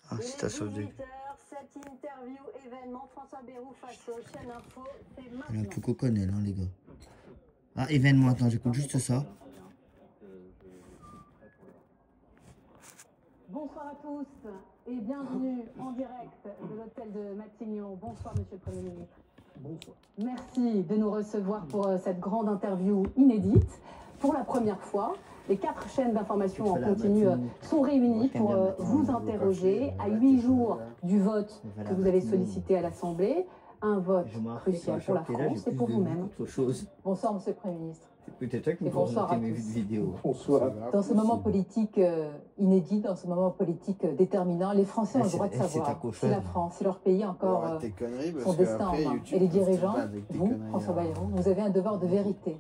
Ah, citation de... Cette interview événement François Bayrou face aux chaînes info, c'est Elle est un maintenant. peu coconnelle, hein, les gars. Ah, événement, attends, j'écoute juste ça. Bonsoir à tous et bienvenue en direct de l'hôtel de Matignon. Bonsoir Monsieur le Premier ministre. Bonsoir. Merci de nous recevoir pour cette grande interview inédite. Pour la première fois, les 4 chaînes d'information en continu sont réunies pour vous interroger à 8 jours du vote que vous avez sollicité à l'Assemblée. Un vote crucial pour la France et pour vous-même. Bonsoir Monsieur le Premier ministre. Peut-être toi qui me bonsoir à mes tous. vidéos. Bonsoir. Dans ce moment politique inédit, dans ce moment politique déterminant, les Français ont le droit de savoir si la France, si leur pays encore son destin en main. Et les dirigeants, vous, François Bayrou, vous avez un devoir de vérité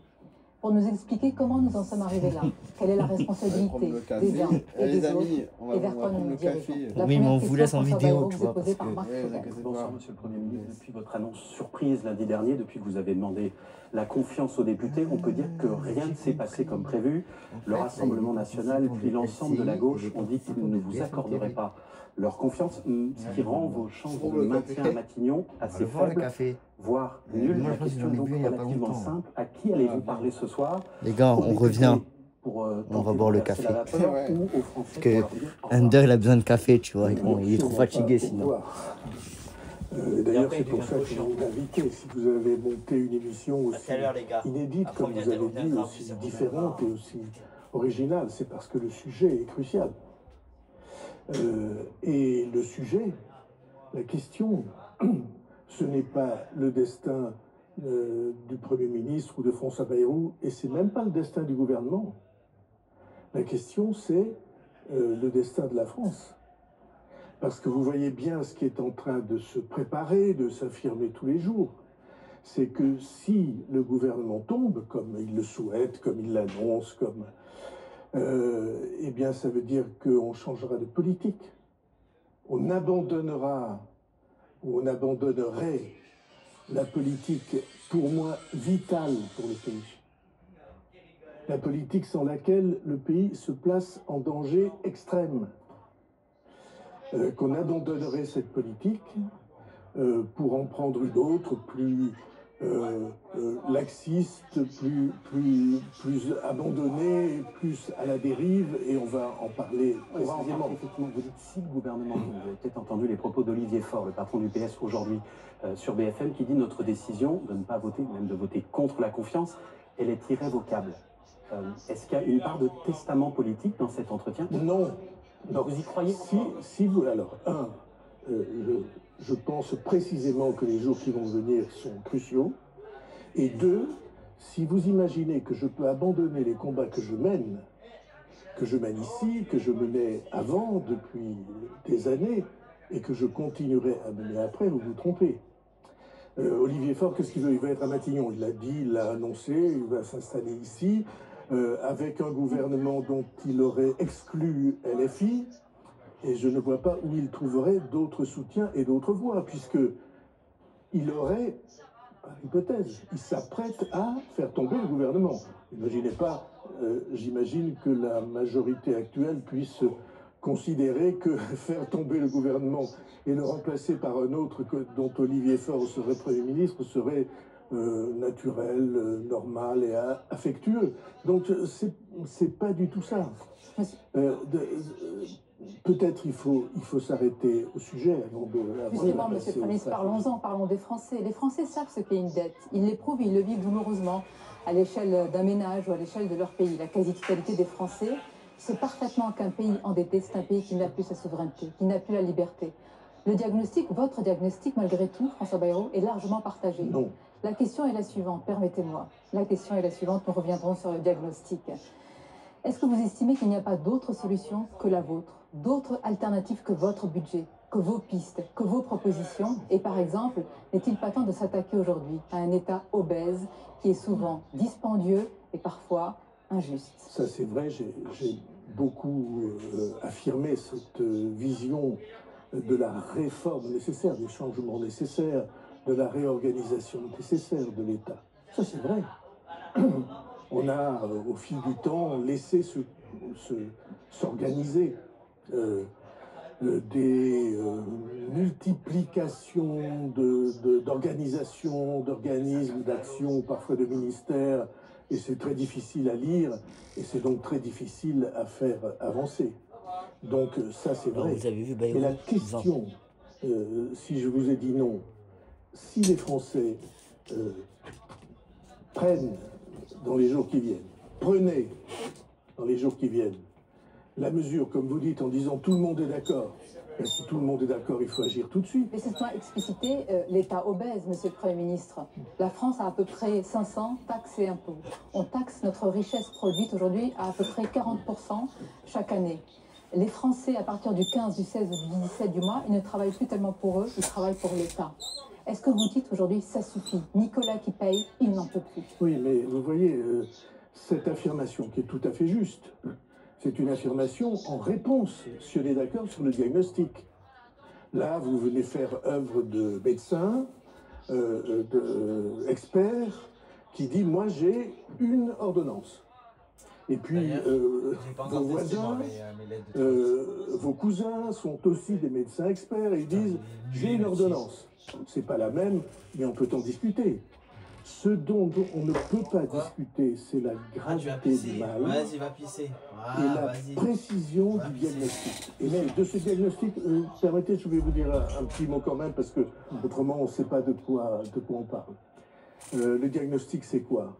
pour nous expliquer comment nous en sommes arrivés là. Quelle est la responsabilité des uns et des autres et vers quoi nous nous dirigeons. Oui, mais on vous laisse en vidéo, tu vois. Posée par Marc Bonsoir, Monsieur le Premier ministre. Depuis votre annonce surprise lundi dernier, depuis que vous avez demandé la confiance aux députés, on peut dire que rien ne s'est passé comme prévu. Le Rassemblement national, puis l'ensemble de la gauche ont dit qu'ils ne vous accorderaient pas leur confiance, ce qui rend vos chances de maintien à Matignon assez faibles, voire nulles. La question est donc relativement simple. À qui allez-vous parler ce soir? Les gars, on revient. On va boire le café. Parce que Under, il a besoin de café, tu vois. Il est trop fatigué sinon. D'ailleurs, c'est pour ça que je vous invité. Si vous avez monté une émission aussi inédite, comme vous avez dit, aussi différente et aussi originale, c'est parce que le sujet est crucial. Et le sujet, la question, ce n'est pas le destin du Premier ministre ou de François Bayrou, et c'est même pas le destin du gouvernement. La question, c'est le destin de la France. Parce que vous voyez bien ce qui est en train de se préparer, de s'affirmer tous les jours. C'est que si le gouvernement tombe, comme il le souhaite, comme il l'annonce, comme... eh bien, ça veut dire qu'on changera de politique. On abandonnera, ou on abandonnerait la politique, pour moi, vitale pour le pays. La politique sans laquelle le pays se place en danger extrême. Qu'on abandonnerait cette politique pour en prendre une autre, plus laxiste, plus abandonnée, plus à la dérive, et on va en parler précisément. Effectivement, vous dites si le gouvernement, vous avez peut-être entendu les propos d'Olivier Faure, le patron du PS aujourd'hui sur BFM, qui dit notre décision de ne pas voter, même de voter contre la confiance, elle est irrévocable. Est-ce qu'il y a une part de testament politique dans cet entretien? Non. Non. Vous y croyez? Si vous, alors, je pense précisément que les jours qui vont venir sont cruciaux. Et 2, si vous imaginez que je peux abandonner les combats que je mène ici, que je menais avant, depuis des années, et que je continuerai à mener après, vous vous trompez. Olivier Faure, qu'est-ce qu'il veut? Il va être à Matignon, il l'a dit, il l'a annoncé, il va s'installer ici, avec un gouvernement dont il aurait exclu LFI, et je ne vois pas où il trouverait d'autres soutiens et d'autres voix, puisque il aurait, par hypothèse, il s'apprête à faire tomber le gouvernement. Imaginez pas, j'imagine que la majorité actuelle puisse considérer que faire tomber le gouvernement et le remplacer par un autre dont Olivier Faure serait Premier ministre serait naturel, normal et affectueux. Donc c'est pas du tout ça. Peut-être il faut s'arrêter au sujet avant de... Justement, Monsieur le Premier ministre, parlons-en, parlons des Français. Les Français savent ce qu'est une dette. Ils l'éprouvent, ils le vivent douloureusement à l'échelle d'un ménage ou à l'échelle de leur pays. La quasi-totalité des Français sait parfaitement qu'un pays endetté, c'est un pays qui n'a plus sa souveraineté, qui n'a plus la liberté. Le diagnostic, votre diagnostic, malgré tout, François Bayrou, est largement partagé. Non. La question est la suivante, permettez-moi. La question est la suivante, nous reviendrons sur le diagnostic. Est-ce que vous estimez qu'il n'y a pas d'autre solution que la vôtre, d'autres alternatives que votre budget, que vos pistes, que vos propositions? Et par exemple, n'est-il pas temps de s'attaquer aujourd'hui à un État obèse qui est souvent dispendieux et parfois injuste? Ça c'est vrai, j'ai beaucoup affirmé cette vision de la réforme nécessaire, des changements nécessaires, de la réorganisation nécessaire de l'État. Ça c'est vrai. On a, au fil du temps, laissé s'organiser des multiplications d'organisations, d'organismes, d'actions, parfois de ministères, et c'est très difficile à lire, et c'est donc très difficile à faire avancer. Donc ça c'est vrai. Vous avez vu Bayrou, et la question, si je vous ai dit non, si les Français prennent dans les jours qui viennent, prenez dans les jours qui viennent, la mesure, comme vous dites, en disant tout le monde est d'accord. Si tout le monde est d'accord, il faut agir tout de suite. Mais c'est pas explicité l'État obèse, Monsieur le Premier ministre. La France a à peu près 500 taxes et impôts. On taxe notre richesse produite aujourd'hui à peu près 40% chaque année. Les Français, à partir du 15, du 16, du 17 du mois, ils ne travaillent plus tellement pour eux, ils travaillent pour l'État. Est-ce que vous dites aujourd'hui, ça suffit? Nicolas qui paye, il n'en peut plus. Oui, mais vous voyez, cette affirmation qui est tout à fait juste, c'est une affirmation en réponse, si on est d'accord, sur le diagnostic. Là, vous venez faire œuvre de médecin, d'expert, qui dit, moi j'ai une ordonnance. Et puis, vos voisins, vos cousins sont aussi des médecins experts et ils disent, j'ai une ordonnance. C'est pas la même, mais on peut en discuter. Ce dont on ne peut pas discuter, c'est la gravité du mal et la précision du diagnostic. Et même de ce diagnostic, permettez, je vais vous dire un petit mot quand même, parce que autrement on ne sait pas de quoi on parle. Le diagnostic, c'est quoi?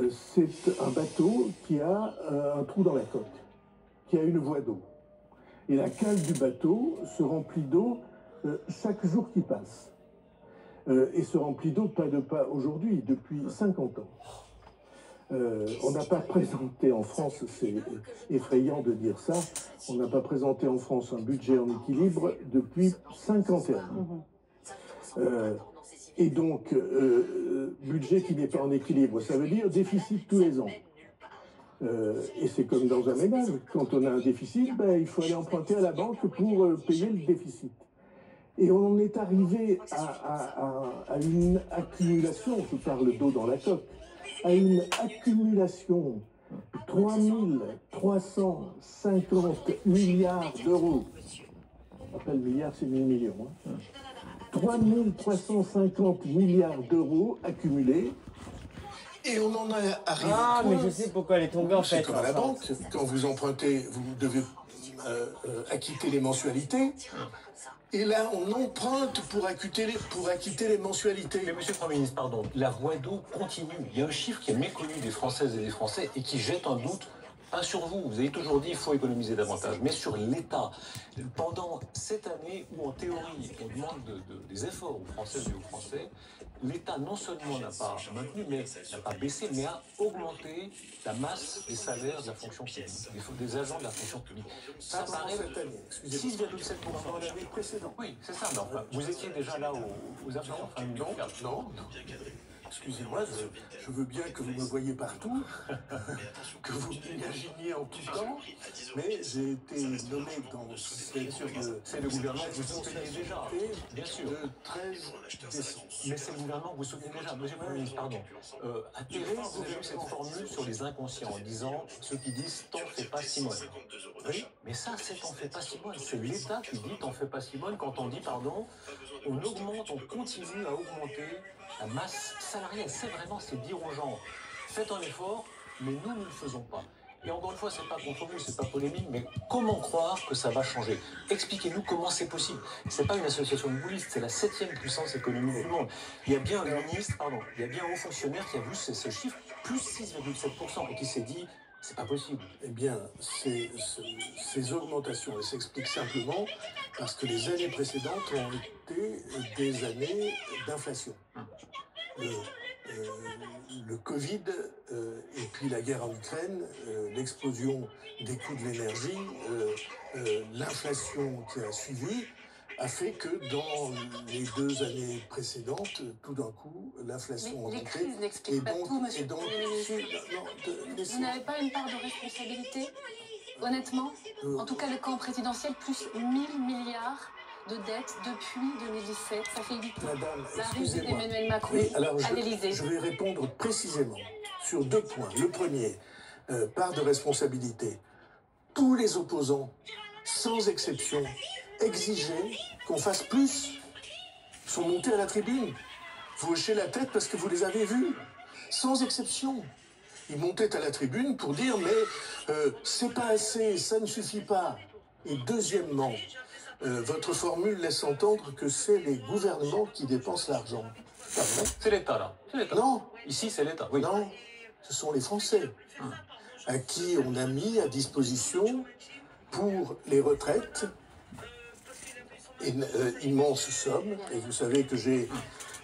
C'est un bateau qui a un trou dans la coque, qui a une voie d'eau. Et la cale du bateau se remplit d'eau chaque jour qui passe. Et se remplit d'eau pas aujourd'hui, depuis 50 ans. On n'a pas présenté en France, c'est effrayant de dire ça, on n'a pas présenté en France un budget en équilibre depuis 51 ans. Et donc, budget qui n'est pas en équilibre, ça veut dire déficit tous les ans. Et c'est comme dans un ménage, quand on a un déficit, ben, il faut aller emprunter à la banque pour payer le déficit. Et on est arrivé à une accumulation, je parle d'eau dans la coque, à une accumulation de 3350 milliards d'euros. Je rappelle, milliard, c'est 1000 millions. Hein. 3350 milliards d'euros accumulés. Et on en a arrivé. Ah, mais je sais pourquoi elle est tombée en fait. C'est comme à la banque. Quand vous empruntez, vous devez acquitter les mensualités. Et là, on emprunte pour acquitter les mensualités. Mais monsieur le Premier ministre, pardon, la voie d'eau continue. Il y a un chiffre qui est méconnu des Françaises et des Français et qui jette un doute, pas sur vous. Vous avez toujours dit qu'il faut économiser davantage, mais sur l'État. Pendant cette année où, en théorie, on demande des efforts aux Françaises et aux Français, l'État non seulement n'a pas maintenu, mais n'a pas baissé, mais a augmenté la masse des salaires de la fonction publique, des agents de la fonction publique. Ça paraît 6,7% l'année précédente. Oui, c'est ça. Non, vous étiez déjà là aux affaires. Non. Excusez-moi, je veux bien que vous me voyiez partout, que vous m'imaginiez en tout temps, mais j'ai été nommé dans c'est le gouvernement que vous soutenez déjà. Bien sûr. Le 13 décembre. Mais c'est le gouvernement que vous soutenez déjà. Monsieur le Premier ministre, pardon. À télé, vous avez eu cette formule sur les inconscients en disant ceux qui disent t'en fais pas Simone. Oui, mais ça, c'est t'en fais pas Simone. C'est l'État qui dit t'en fais pas Simone quand on dit, pardon, on augmente, on continue à augmenter la masse salariale. C'est dire aux gens, faites un effort, mais nous ne le faisons pas. Et encore une fois, c'est pas contre vous, c'est pas polémique, mais comment croire que ça va changer? Expliquez-nous comment c'est possible. C'est pas une association de boulistes, c'est la 7e puissance économique du monde. Il y a bien un ministre, il y a bien un haut fonctionnaire qui a vu ce chiffre, plus 6,7%, et qui s'est dit, c'est pas possible. Eh bien, ces augmentations, elles s'expliquent simplement parce que les années précédentes ont été des années d'inflation. Le Covid et puis la guerre en Ukraine, l'explosion des coûts de l'énergie, l'inflation qui a suivi, a fait que dans les 2 années précédentes, tout d'un coup, l'inflation a augmenté. Les crises n'expliquent pas tout, monsieur le Premier ministre. Vous n'avez pas une part de responsabilité, honnêtement? En tout cas, le camp présidentiel, plus 1000 milliards de dettes depuis 2017. Ça fait 8 ans. Madame, la ruse d'Emmanuel Macron à l'Élysée. Je vais répondre précisément sur 2 points. Le premier, part de responsabilité. Tous les opposants, sans exception, exiger qu'on fasse plus. Ils sont montés à la tribune. Vous hochez la tête parce que vous les avez vus, sans exception. Ils montaient à la tribune pour dire mais c'est pas assez, ça ne suffit pas. Et deuxièmement, votre formule laisse entendre que c'est les gouvernements qui dépensent l'argent. C'est l'État là. Non. Ici c'est l'État. Oui. Non, ce sont les Français à qui on a mis à disposition pour les retraites une immense somme. Et vous savez que j'ai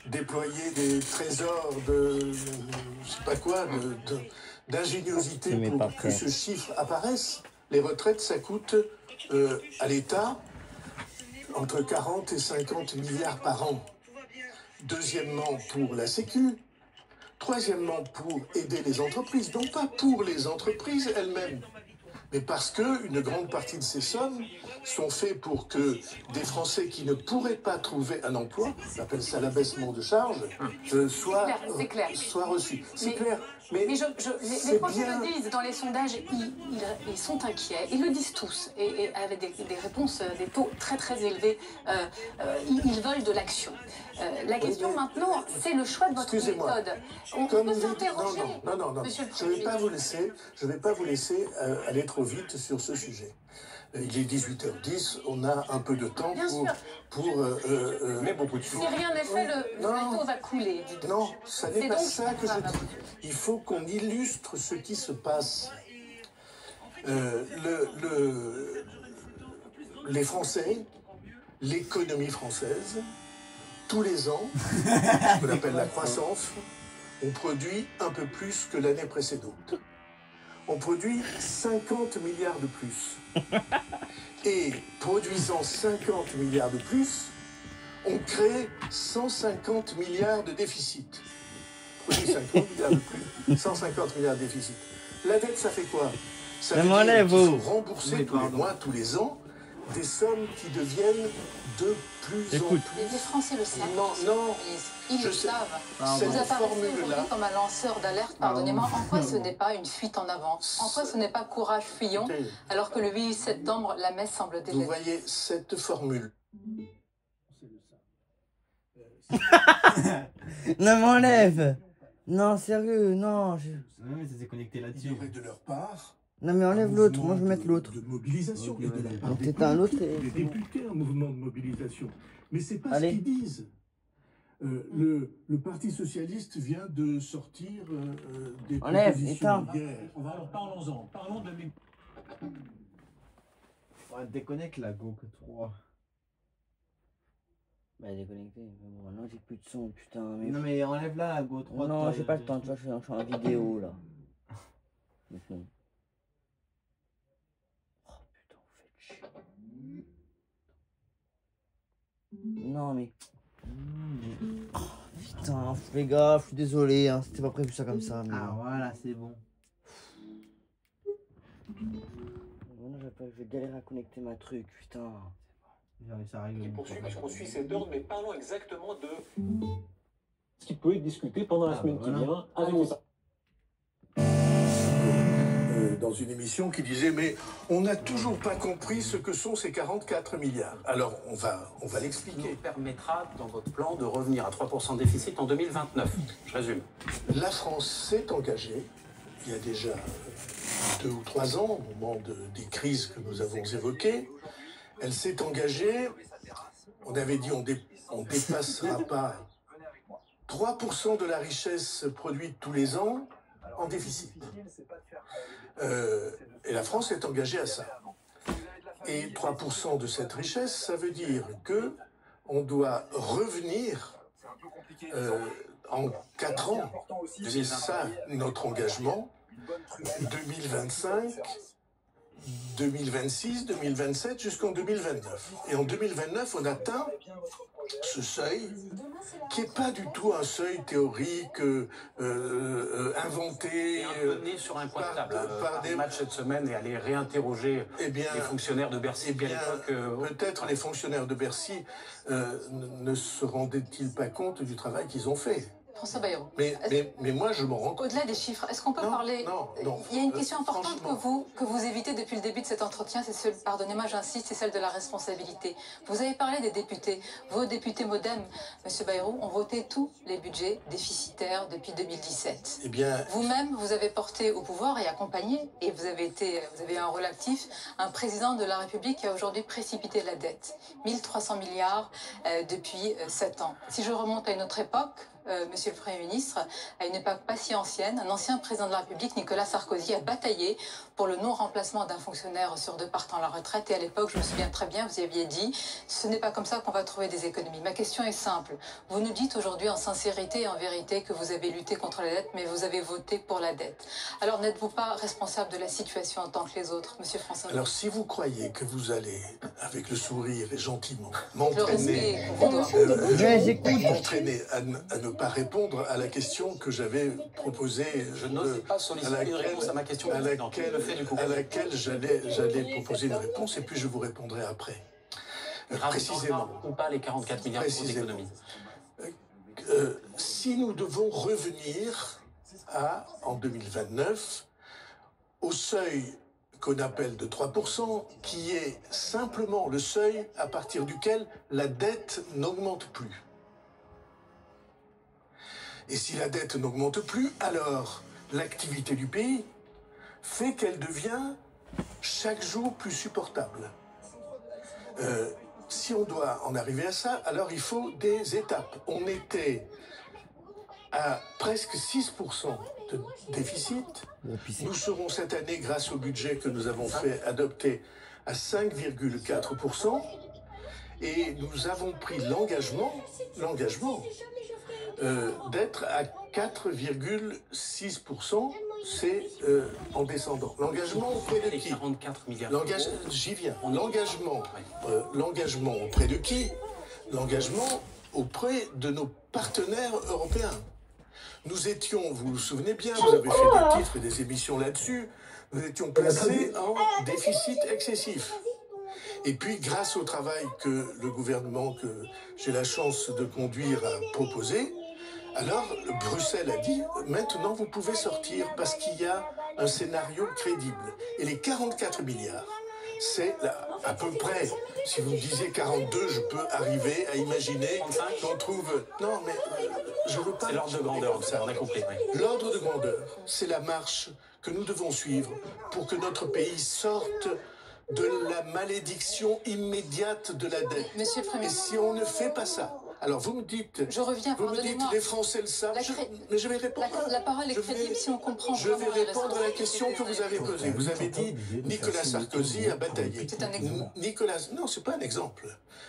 déployé des trésors de, je sais pas quoi, d'ingéniosité pour que ce chiffre apparaisse. Les retraites, ça coûte à l'État entre 40 et 50 milliards par an. Deuxièmement, pour la Sécu. Troisièmement, pour aider les entreprises. Non pas pour les entreprises elles-mêmes, mais parce qu'une grande partie de ces sommes sont faites pour que des Français qui ne pourraient pas trouver un emploi, on appelle ça l'abaissement de charges, soient reçus. C'est clair. Mais les Français le disent, dans les sondages, ils sont inquiets, ils le disent tous, et avec des réponses, des taux très très élevés, ils veulent de l'action. La question maintenant, c'est le choix de votre méthode. On peut s'interroger. Non, je ne vais pas vous laisser aller trop vite sur ce sujet. Il est 18h10, on a un peu de temps pour mais beaucoup de choses. Si rien n'est fait, le bateau va couler. Non, ça n'est pas ça que je dis. Il faut qu'on illustre ce qui se passe. Les Français, l'économie française, tous les ans, ce qu'on appelle la croissance, on produit un peu plus que l'année précédente. On produit 50 milliards de plus. Et produisant 50 milliards de plus, on crée 150 milliards de déficit. On produit 50 milliards de plus, 150 milliards de déficit. La dette, ça fait quoi? Ça veut dire qu'il faut rembourser tous les mois, tous les ans, des sommes qui deviennent de plus en plus. Les Français le savent. Non, ils le savent. Cette vous apparaissez formule-là comme un lanceur d'alerte, pardonnez-moi. En quoi ce n'est pas une fuite en avant? En quoi ce n'est pas courage fuyant, alors que le 8 septembre, la messe semble déjà... Vous voyez cette formule. Non, m'enlève. Non, sérieux, non. Non, mais ça s'est connecté là-dessus. Il y aurait de leur part... Non, mais enlève l'autre, moi je vais mettre l'autre. De mobilisation. Okay, et de la part donc des c'est un autre. Les députés, un mouvement de mobilisation. Mais c'est pas ce qu'ils disent. Le Parti Socialiste vient de sortir des propositions hier. Parlons-en. Parlons de... Ouais, déconnecte la GoPro 3. Bah déconnecté, non j'ai plus de son, putain. Mais... Non mais enlève-la la GoPro 3. Non, j'ai pas le temps, tu vois, je suis en vidéo là. Maintenant. Oh putain, vous faites chier. Non mais... Oh, putain, les gars, je suis désolé, hein, c'était pas prévu ça comme ça. Mais... Ah voilà, c'est bon. Bon, je vais galérer à connecter ma truc, putain. Ça règle. Qui poursuit parce qu'on suit cet ordre, mais parlons exactement de ce qui peut être discuté pendant la semaine qui vient avec les... Dans une émission qui disait mais on n'a toujours pas compris ce que sont ces 44 milliards. Alors on va l'expliquer. Qui permettra dans votre plan de revenir à 3% de déficit en 2029. Je résume. La France s'est engagée il y a déjà 2 ou 3 ans au moment des crises que nous avons évoquées. Elle s'est engagée, on avait dit on dépassera pas 3% de la richesse produite tous les ans en déficit. Et la France est engagée à ça. Et 3% de cette richesse, ça veut dire que on doit revenir en 4 ans. C'est ça notre engagement. 2025, 2026, 2027 jusqu'en 2029. Et en 2029, on atteint ce seuil qui n'est pas du tout un seuil théorique inventé né sur un coin de table par des matchs cette semaine et aller réinterroger les fonctionnaires de Bercy. Peut-être les fonctionnaires de Bercy ne se rendaient-ils pas compte du travail qu'ils ont fait. François Bayrou. Mais moi, je m'en rends compte. Au-delà des chiffres, est-ce qu'on peut parler... Non. Il y a une question importante que vous évitez depuis le début de cet entretien, c'est celle, pardonnez-moi, j'insiste, c'est celle de la responsabilité. Vous avez parlé des députés. Vos députés MoDem, M. Bayrou, ont voté tous les budgets déficitaires depuis 2017. Eh bien... Vous-même, vous avez porté au pouvoir et accompagné, et vous avez un rôle actif, un président de la République qui a aujourd'hui précipité la dette. 1300 milliards depuis 7 ans. Si je remonte à une autre époque, Monsieur le Premier ministre, à une époque pas si ancienne, un ancien président de la République, Nicolas Sarkozy, a bataillé pour le non-remplacement d'un fonctionnaire sur 2 partant à la retraite. Et à l'époque, je me souviens très bien, vous aviez dit, ce n'est pas comme ça qu'on va trouver des économies. Ma question est simple. Vous nous dites aujourd'hui en sincérité et en vérité que vous avez lutté contre la dette, mais vous avez voté pour la dette. Alors n'êtes-vous pas responsable de la situation en tant que les autres, Monsieur François? Alors si vous croyez que vous allez, avec le sourire et gentiment, m'entraîner à ne pas répondre à la question que j'avais proposée, je n'osais pas solliciter une réponse à ma question à laquelle j'allais proposer une réponse et puis je vous répondrai après. Précisément. Ou pas les 44 milliards d'économies. Si nous devons revenir en 2029 au seuil qu'on appelle de 3%, qui est simplement le seuil à partir duquel la dette n'augmente plus. Et si la dette n'augmente plus, alors l'activité du pays fait qu'elle devient chaque jour plus supportable. Si on doit en arriver à ça, alors il faut des étapes. On était à presque 6% de déficit. Nous serons cette année, grâce au budget que nous avons fait adopter, à 5,4%. Et nous avons pris l'engagement d'être à 4,6%, c'est en descendant. L'engagement auprès de qui? 44 milliards. J'y viens. L'engagement auprès de qui? L'engagement auprès de nos partenaires européens. Nous étions, vous vous souvenez bien, vous avez fait des titres et des émissions là-dessus, nous étions placés en déficit excessif. Et puis, grâce au travail que le gouvernement que j'ai la chance de conduire a proposé, alors Bruxelles a dit, maintenant vous pouvez sortir parce qu'il y a un scénario crédible. Et les 44 milliards, c'est à peu près, si vous me disiez 42, je peux arriver à imaginer qu'on trouve... Non, mais je veux pas... C'est l'ordre de grandeur, ça, on a compris. Oui. L'ordre de grandeur, c'est la marche que nous devons suivre pour que notre pays sorte de la malédiction immédiate de la dette. Monsieur le Premier ministre. Et si on ne fait pas ça, alors vous me dites, je reviens, vous me dites les Français le savent, mais je vais répondre. La parole est crédible si on comprend. Je vais répondre à la question que vous avez posée. Vous avez dit Nicolas Sarkozy a bataillé. C'est un exemple. Non, c'est pas un exemple.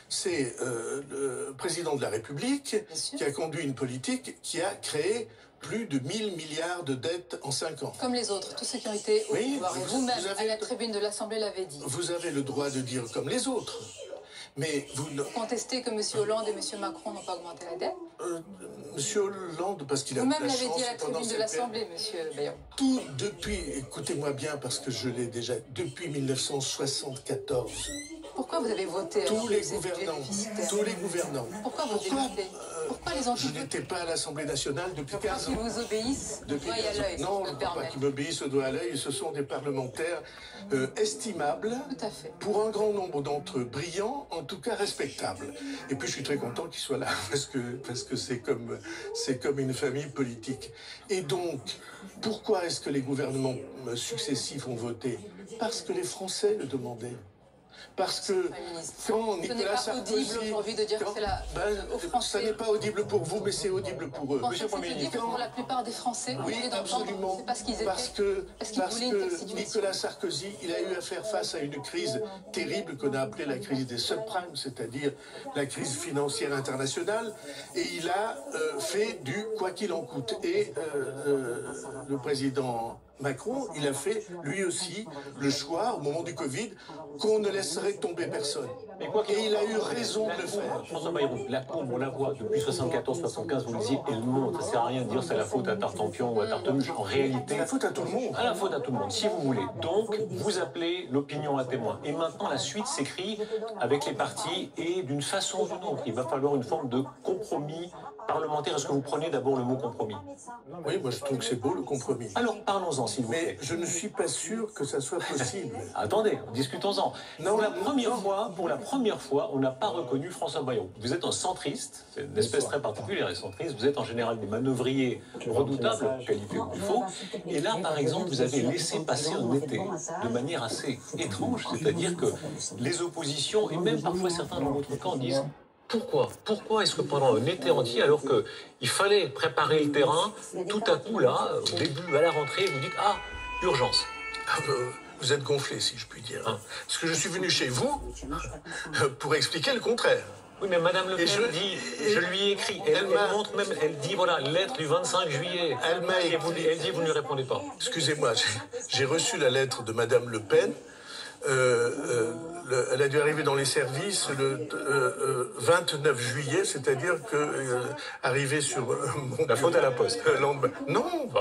C'est le président de la République qui a conduit une politique qui a créé plus de 1000 milliards de dettes en 5 ans. Comme les autres, tous ceux qui ont été au pouvoir. Et vous-même, à la tribune de l'Assemblée, l'avez dit. Vous avez le droit de dire comme les autres. Mais vous contestez que M. Hollande et M. Macron n'ont pas augmenté la dette? M. Hollande, parce qu'il a eu la chance... Vous-même l'avez dit à la tribune de l'Assemblée, M. Bayrou. Tout depuis, écoutez-moi bien, parce que je l'ai déjà, depuis 1974... Pourquoi vous avez voté tous les gouvernants. Pourquoi vous votez? Pourquoi les Je n'étais pas à l'Assemblée nationale depuis 15 ans. Qu'ils vous obéissent du doigt et à l'œil. Non, je ne crois pas qu'ils m'obéissent au doigt à l'œil. Ce sont des parlementaires estimables. Tout à fait. Pour un grand nombre d'entre eux, brillants, en tout cas respectables. Et puis je suis très content qu'ils soient là, parce que c'est comme une famille politique. Et donc, pourquoi est-ce que les gouvernements successifs ont voté? Parce que les Français le demandaient. Parce que quand Nicolas Sarkozy... Ce n'est pas audible aujourd'hui de dire que c'est aux Français... Ça n'est pas audible pour vous, mais c'est audible pour eux. Monsieur le Premier ministre, pour la plupart des Français, oui, absolument. C'est parce qu'ils étaient... Parce que Nicolas Sarkozy, il a eu à faire face à une crise terrible qu'on a appelée la crise des subprimes, c'est-à-dire la crise financière internationale, et il a fait du quoi qu'il en coûte. Et le président Macron, il a fait lui aussi le choix, au moment du Covid, qu'on ne laisserait tomber personne. Et il a eu raison de le faire. François Bayrou, la courbe, on la voit depuis 74-75, vous le disiez, elle monte. Ça ne sert à rien de dire c'est la faute à Tartampion ou à Tartemuche. En réalité, c'est la faute à tout le monde. À la faute à tout le monde, si vous voulez. Donc, vous appelez l'opinion à témoin. Et maintenant, la suite s'écrit avec les partis et d'une façon ou d'une autre. Il va falloir une forme de compromis parlementaire. Est-ce que vous prenez d'abord le mot compromis? Oui, moi je trouve que c'est beau le compromis. Alors, parlons-en, s'il vous plaît. Mais je ne suis pas sûr que ça soit possible. Attendez, discutons-en. Pour la première fois, on n'a pas reconnu François Bayrou. Vous êtes un centriste, c'est une espèce très particulière, les centristes. Vous êtes en général des manœuvriers redoutables, qualité où il faut. Et là, par exemple, vous avez laissé passer un été de manière assez étrange, c'est-à-dire que les oppositions, et même parfois certains dans votre camp, disent Pourquoi est-ce que pendant un été entier, alors qu'il fallait préparer le terrain, tout à coup, là, au début, à la rentrée, vous dites urgence. Vous êtes gonflé, si je puis dire. Parce que je suis venu chez vous pour expliquer le contraire. Oui, mais Madame Le Pen dit, je lui ai écrit, elle montre même, elle dit, voilà, lettre du 25 juillet. Elle dit, vous ne lui répondez pas. Excusez-moi, j'ai reçu la lettre de Madame Le Pen. Elle a dû arriver dans les services le 29 juillet, c'est-à-dire que arrivé sur la faute à la poste. Non. Bon,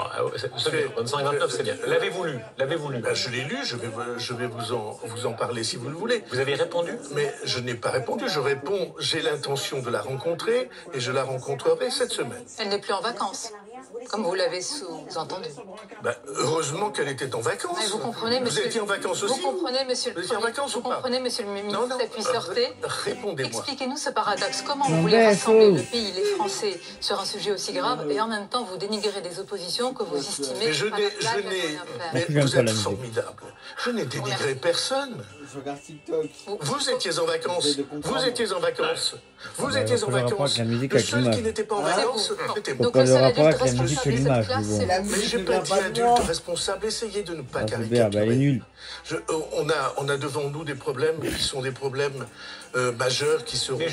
c'est bien. 25-29, c'est bien. L'avez-vous lu? Ben, je l'ai lu. Je vais vous en parler si vous le voulez. Vous avez répondu? Mais je n'ai pas répondu. Je réponds. J'ai l'intention de la rencontrer et je la rencontrerai cette semaine. Elle n'est plus en vacances, comme vous l'avez sous-entendu. Ben, heureusement qu'elle était en vacances. Mais vous comprenez, monsieur... Vous étiez en vacances aussi? Vous comprenez, monsieur le monsieur le ministre, puis sortez. Répondez-moi. Expliquez-nous ce paradoxe. Comment vous voulez rassembler le pays, les Français, sur un sujet aussi grave, et en même temps vous dénigrez des oppositions que vous estimez... Mais vous êtes formidable. Je n'ai dénigré personne. Vous étiez en vacances. Vous étiez en vacances. Vous étiez en vacances. Le seul qui n'était pas en vacances, c'était moi. Donc le rapport avec la musique et l'image, mais j'ai pas dit adulte responsable. Essayez de ne pas caricaturer. Elle est nulle. On a devant nous des problèmes qui sont des problèmes majeurs qui seront dans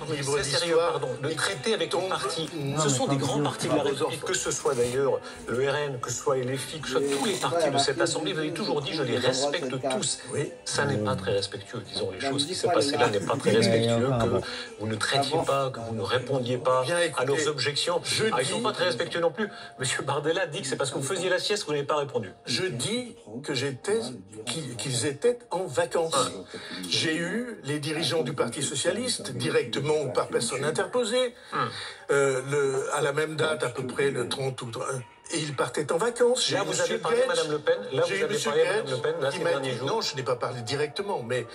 les livres d'histoire. Le traité avec les partis, ce sont des grands partis de la République, que ce soit d'ailleurs le RN, que ce soit LFI, que ce soit tous les partis de cette Assemblée. Vous avez toujours dit je les respecte tous. Ça n'est pas très respectueux, disons les choses. Ce qui s'est passé là n'est pas très respectueux, que vous ne traitiez pas, que vous ne répondiez pas à leurs objections. Ils ne sont pas très respectueux non plus. Monsieur Bardella dit que c'est parce que vous faisiez la sieste que vous n'avez pas répondu. Je dis que qu'ils étaient en vacances. J'ai eu les dirigeants du Parti socialiste, directement ou par personne interposée, à la même date, à peu près le 30 ou... Et ils partaient en vacances. Là, vous avez parlé de Mme Le Pen. Là, vous avez parlé de Mme Le Pen, là, ces derniers jours. Non, je n'ai pas parlé directement, mais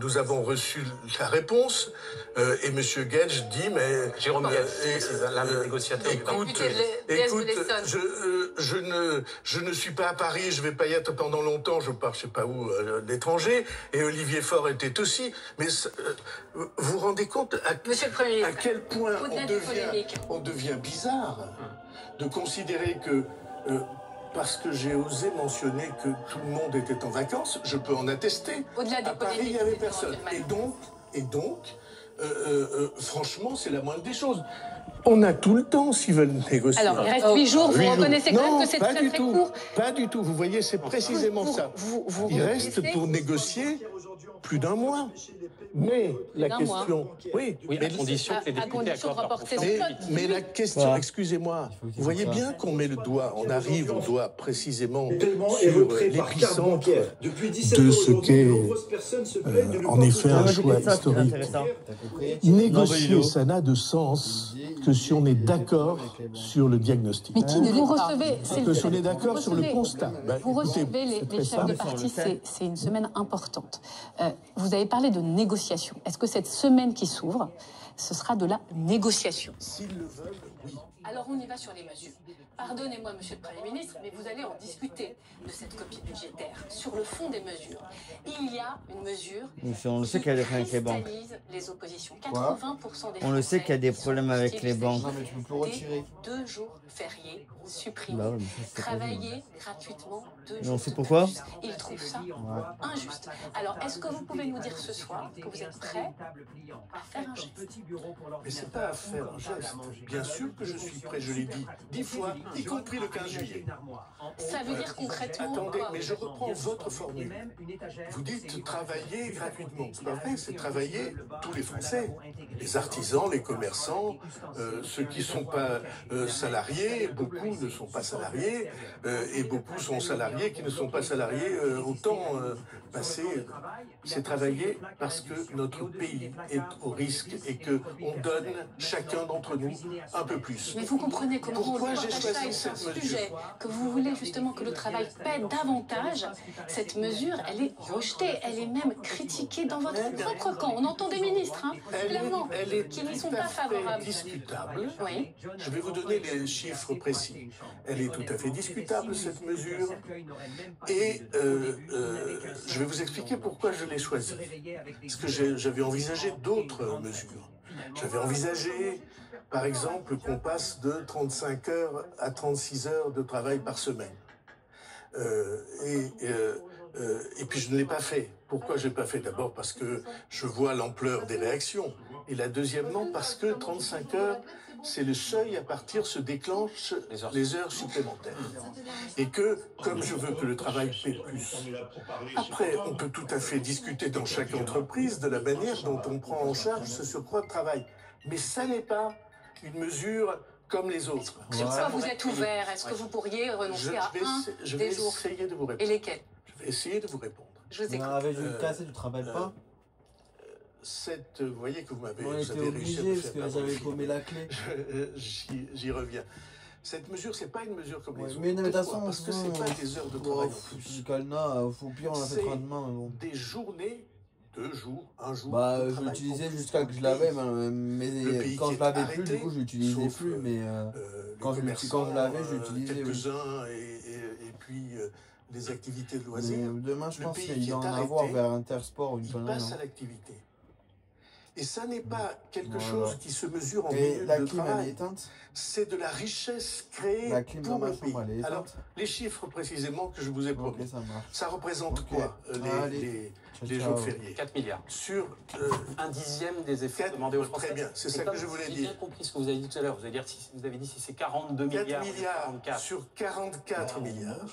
nous avons reçu la réponse et M. Gage dit, mais... Jérôme Gage, c'est l'un des négociateurs du parti. Écoute, je ne suis pas à Paris, je ne vais pas y être pendant longtemps, je pars je ne sais pas où, l'étranger, et Olivier Faure était aussi, mais vous vous rendez compte à quel point on devient bizarre de considérer que, parce que j'ai osé mentionner que tout le monde était en vacances, je peux en attester. À Paris, il n'y avait personne. Et donc, franchement, c'est la moindre des choses. On a tout le temps s'ils veulent négocier. Alors, il reste 8 jours, vous reconnaissez quand même que c'est très court. Pas du tout, vous voyez, c'est précisément ça. Il reste pour négocier plus d'un mois. Mais la question... Oui, à condition que les députés accordent. Mais la question, excusez-moi, vous voyez bien qu'on met le doigt, on arrive au doigt précisément sur l'épicentre de ce qu'est en effet un choix historique. Négocier, ça n'a de sens que si on est d'accord sur le diagnostic. Mais qui ne vous recevez, que si on est d'accord sur le constat. Vous recevez les chefs de parti, c'est une semaine importante. Vous avez parlé de négociation. Est-ce que cette semaine qui s'ouvre, ce sera de la négociation? S'ils le veulent, oui. Alors on y va sur les mesures. Pardonnez-moi, monsieur le Premier ministre, mais vous allez en discuter de cette copie budgétaire. Sur le fond des mesures, il y a une mesure on sait qu'elle est rien que les banques. les les oppositions. 80% des On le sait qu'il y a des problèmes avec les banques. Non, mais tu peux plus retirer. 2 jours fériés supprimés. Bah ouais, mais ça, Travailler gratuitement 2 on jours. sait pourquoi. Ils trouvent ça injuste. Alors, est-ce que vous pouvez nous dire ce soir que vous êtes prêts à faire un geste? Mais c'est pas à faire un geste. Bien sûr que je suis prêt, je l'ai dit 10 fois, y compris le 15 juillet. Ça veut dire concrètement Attendez, quoi? mais je reprends votre formule. Vous dites travailler gratuitement. C'est pas vrai, c'est travailler tous les Français. Les artisans, les commerçants, ceux qui ne sont pas salariés, beaucoup ne sont pas salariés, et beaucoup sont salariés qui ne sont pas salariés au temps passé. C'est travailler parce que notre pays est au risque et qu'on donne chacun d'entre nous un peu plus. Mais vous comprenez comment Pourquoi on j'ai partage ça choisi avec cette un mesure? sujet, que vous voulez justement que le travail paie davantage. Cette mesure, elle est rejetée, elle est même critiquée dans votre propre camp. On entend des ministres, hein, clairement, qui n'y sont pas favorables. Discutable. Oui. Je vais vous donner les chiffres précis. Elle est tout à fait discutable, cette mesure. Et je vais vous expliquer pourquoi je l'ai choisie. Parce que j'avais envisagé d'autres mesures. J'avais envisagé, par exemple, qu'on passe de 35 heures à 36 heures de travail par semaine. Et puis je ne l'ai pas fait. Pourquoi je ne l'ai pas fait? D'abord parce que je vois l'ampleur des réactions. Et là, deuxièmement, parce que 35 heures, c'est le seuil à partir se déclenchent les heures supplémentaires. Et que, comme je veux que le travail paie plus, après, on peut tout à fait discuter dans chaque entreprise de la manière dont on prend en charge ce surcroît de travail. Mais ça n'est pas une mesure comme les autres. Sur ça, vous êtes ouvert. Est-ce que vous pourriez renoncer à je un vais des jours? essayer de vous répondre. Et lesquels? Je vais essayer de vous répondre. Je vous écoute. Avec du cassé, tu travailles pas? Vous voyez que vous On avez était réussi à obligé me parce faire que perdre j'avais le fil. paumé la clé. J'y reviens. Cette mesure, c'est pas une mesure comme les autres. Mais de toute façon, parce que c'est pas des heures de travail en plus. Du cadenas, au pire, on a fait 30 mains. Bon. Des journées, 2 jours, 1 jour. Bah, je l'utilisais jusqu'à que je l'avais, mais quand je l'avais plus, du coup, je l'utilisais plus. Mais quand je l'avais, je l'utilisais. Quelques-uns, et puis les activités de loisirs. Mais demain, je pense pays qu'il qui doit est en arrêté, avoir vers Intersport ou une il connerie. passe à l'activité. Et ça n'est pas quelque chose qui se mesure en Et minutes la de clim, elle est travail. éteinte? C'est de la richesse créée La clim dans pour ma le pays. chambre, elle est éteinte? Alors, les chiffres précisément que je vous ai promis, ça marche. ça représente Ok. quoi les jours fériés? 4 milliards. Sur Un dixième des efforts demandés aux Français. Très bien, c'est ça comme que je voulais J'ai dire. bien compris ce que vous avez dit tout à l'heure. Vous avez dit si c'est 42 4 milliards, milliards 44. sur 44 milliards,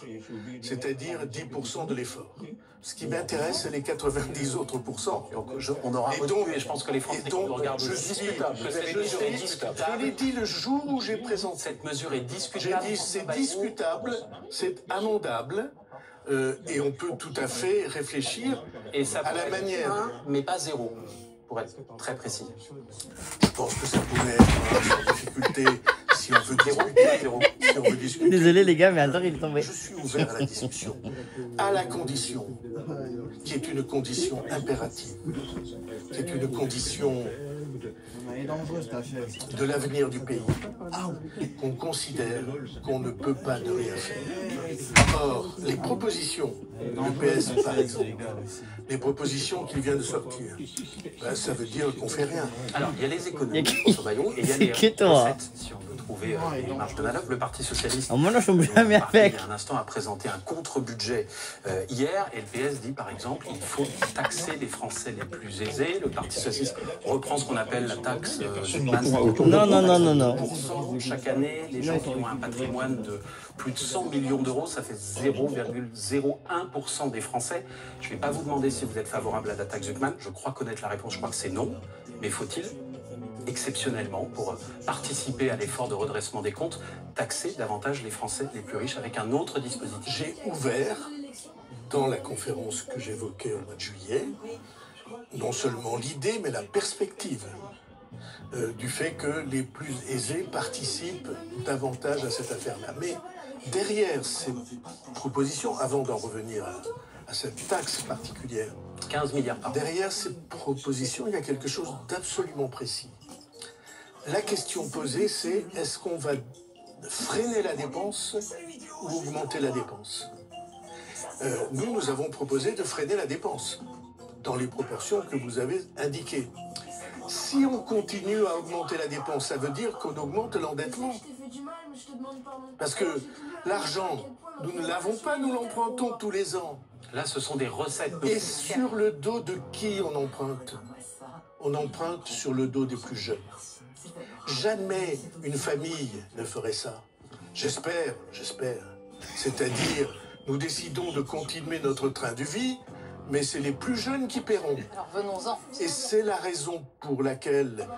c'est-à-dire 10% de l'effort. Ce qui m'intéresse, c'est les 90 autres pourcents. Donc on aura retenu, et je pense que les Français qui nous regardent je aussi, discutable. que cette mesure est discutable. Je l'ai dit le jour où j'ai présenté. Cette mesure est J'ai discutable. dit c'est discutable, c'est amendable, et on peut tout à fait réfléchir Et ça à la pourrait être manière. 1, mais pas 0, pour être très précis. Je pense que ça pourrait être en difficulté si on veut discuter. Si on veut discuter. Désolé les gars, mais attends, il est tombé. Je suis ouvert à la discussion, à la condition, qui est une condition impérative, qui est une condition Elle est dangereuse ta chaise. de l'avenir du pays, qu'on considère qu'on ne peut pas ne rien faire. Or, les propositions, le PS par exemple, les propositions qui viennent de sortir, ben, ça veut dire qu'on fait rien. Alors, il y a les économies, Il y a qui- sur Bayon, et il y a c'est les qui, toi recettes, si on veut trouver les marges de manœuvre. Le Parti Socialiste, Oh, moi non, je me jamais dont on parlait avec. il y a un instant, a présenté un contre-budget hier, et le PS dit, par exemple, il faut taxer les Français les plus aisés. Le Parti Socialiste reprend ce qu'on appelle la taxe Zuckman. Non, non, non, non, non. Chaque année, les gens qui ont un patrimoine de plus de 100 millions d'euros, ça fait 0,01% des Français. Je ne vais pas vous demander si vous êtes favorable à la taxe Zuckman. Je crois connaître la réponse, je crois que c'est non. Mais faut-il, exceptionnellement, pour participer à l'effort de redressement des comptes, taxer davantage les Français les plus riches avec un autre dispositif? J'ai ouvert, dans la conférence que j'évoquais au mois de juillet, non seulement l'idée, mais la perspective du fait que les plus aisés participent davantage à cette affaire-là. Mais derrière ces propositions, avant d'en revenir à cette taxe particulière, 15 milliards par an. derrière ces propositions, il y a quelque chose d'absolument précis. La question posée, c'est est-ce qu'on va freiner la dépense ou augmenter la dépense? Nous avons proposé de freiner la dépense dans les proportions que vous avez indiquées. Si on continue à augmenter la dépense, ça veut dire qu'on augmente l'endettement. Parce que l'argent, nous ne l'avons pas, nous l'empruntons tous les ans. Là, ce sont des recettes. Et sur le dos de qui on emprunte? On emprunte sur le dos des plus jeunes. Jamais une famille ne ferait ça. J'espère. C'est-à-dire, nous décidons de continuer notre train de vie, mais c'est les plus jeunes qui paieront. Alors venons-en. Et c'est la raison pour laquelle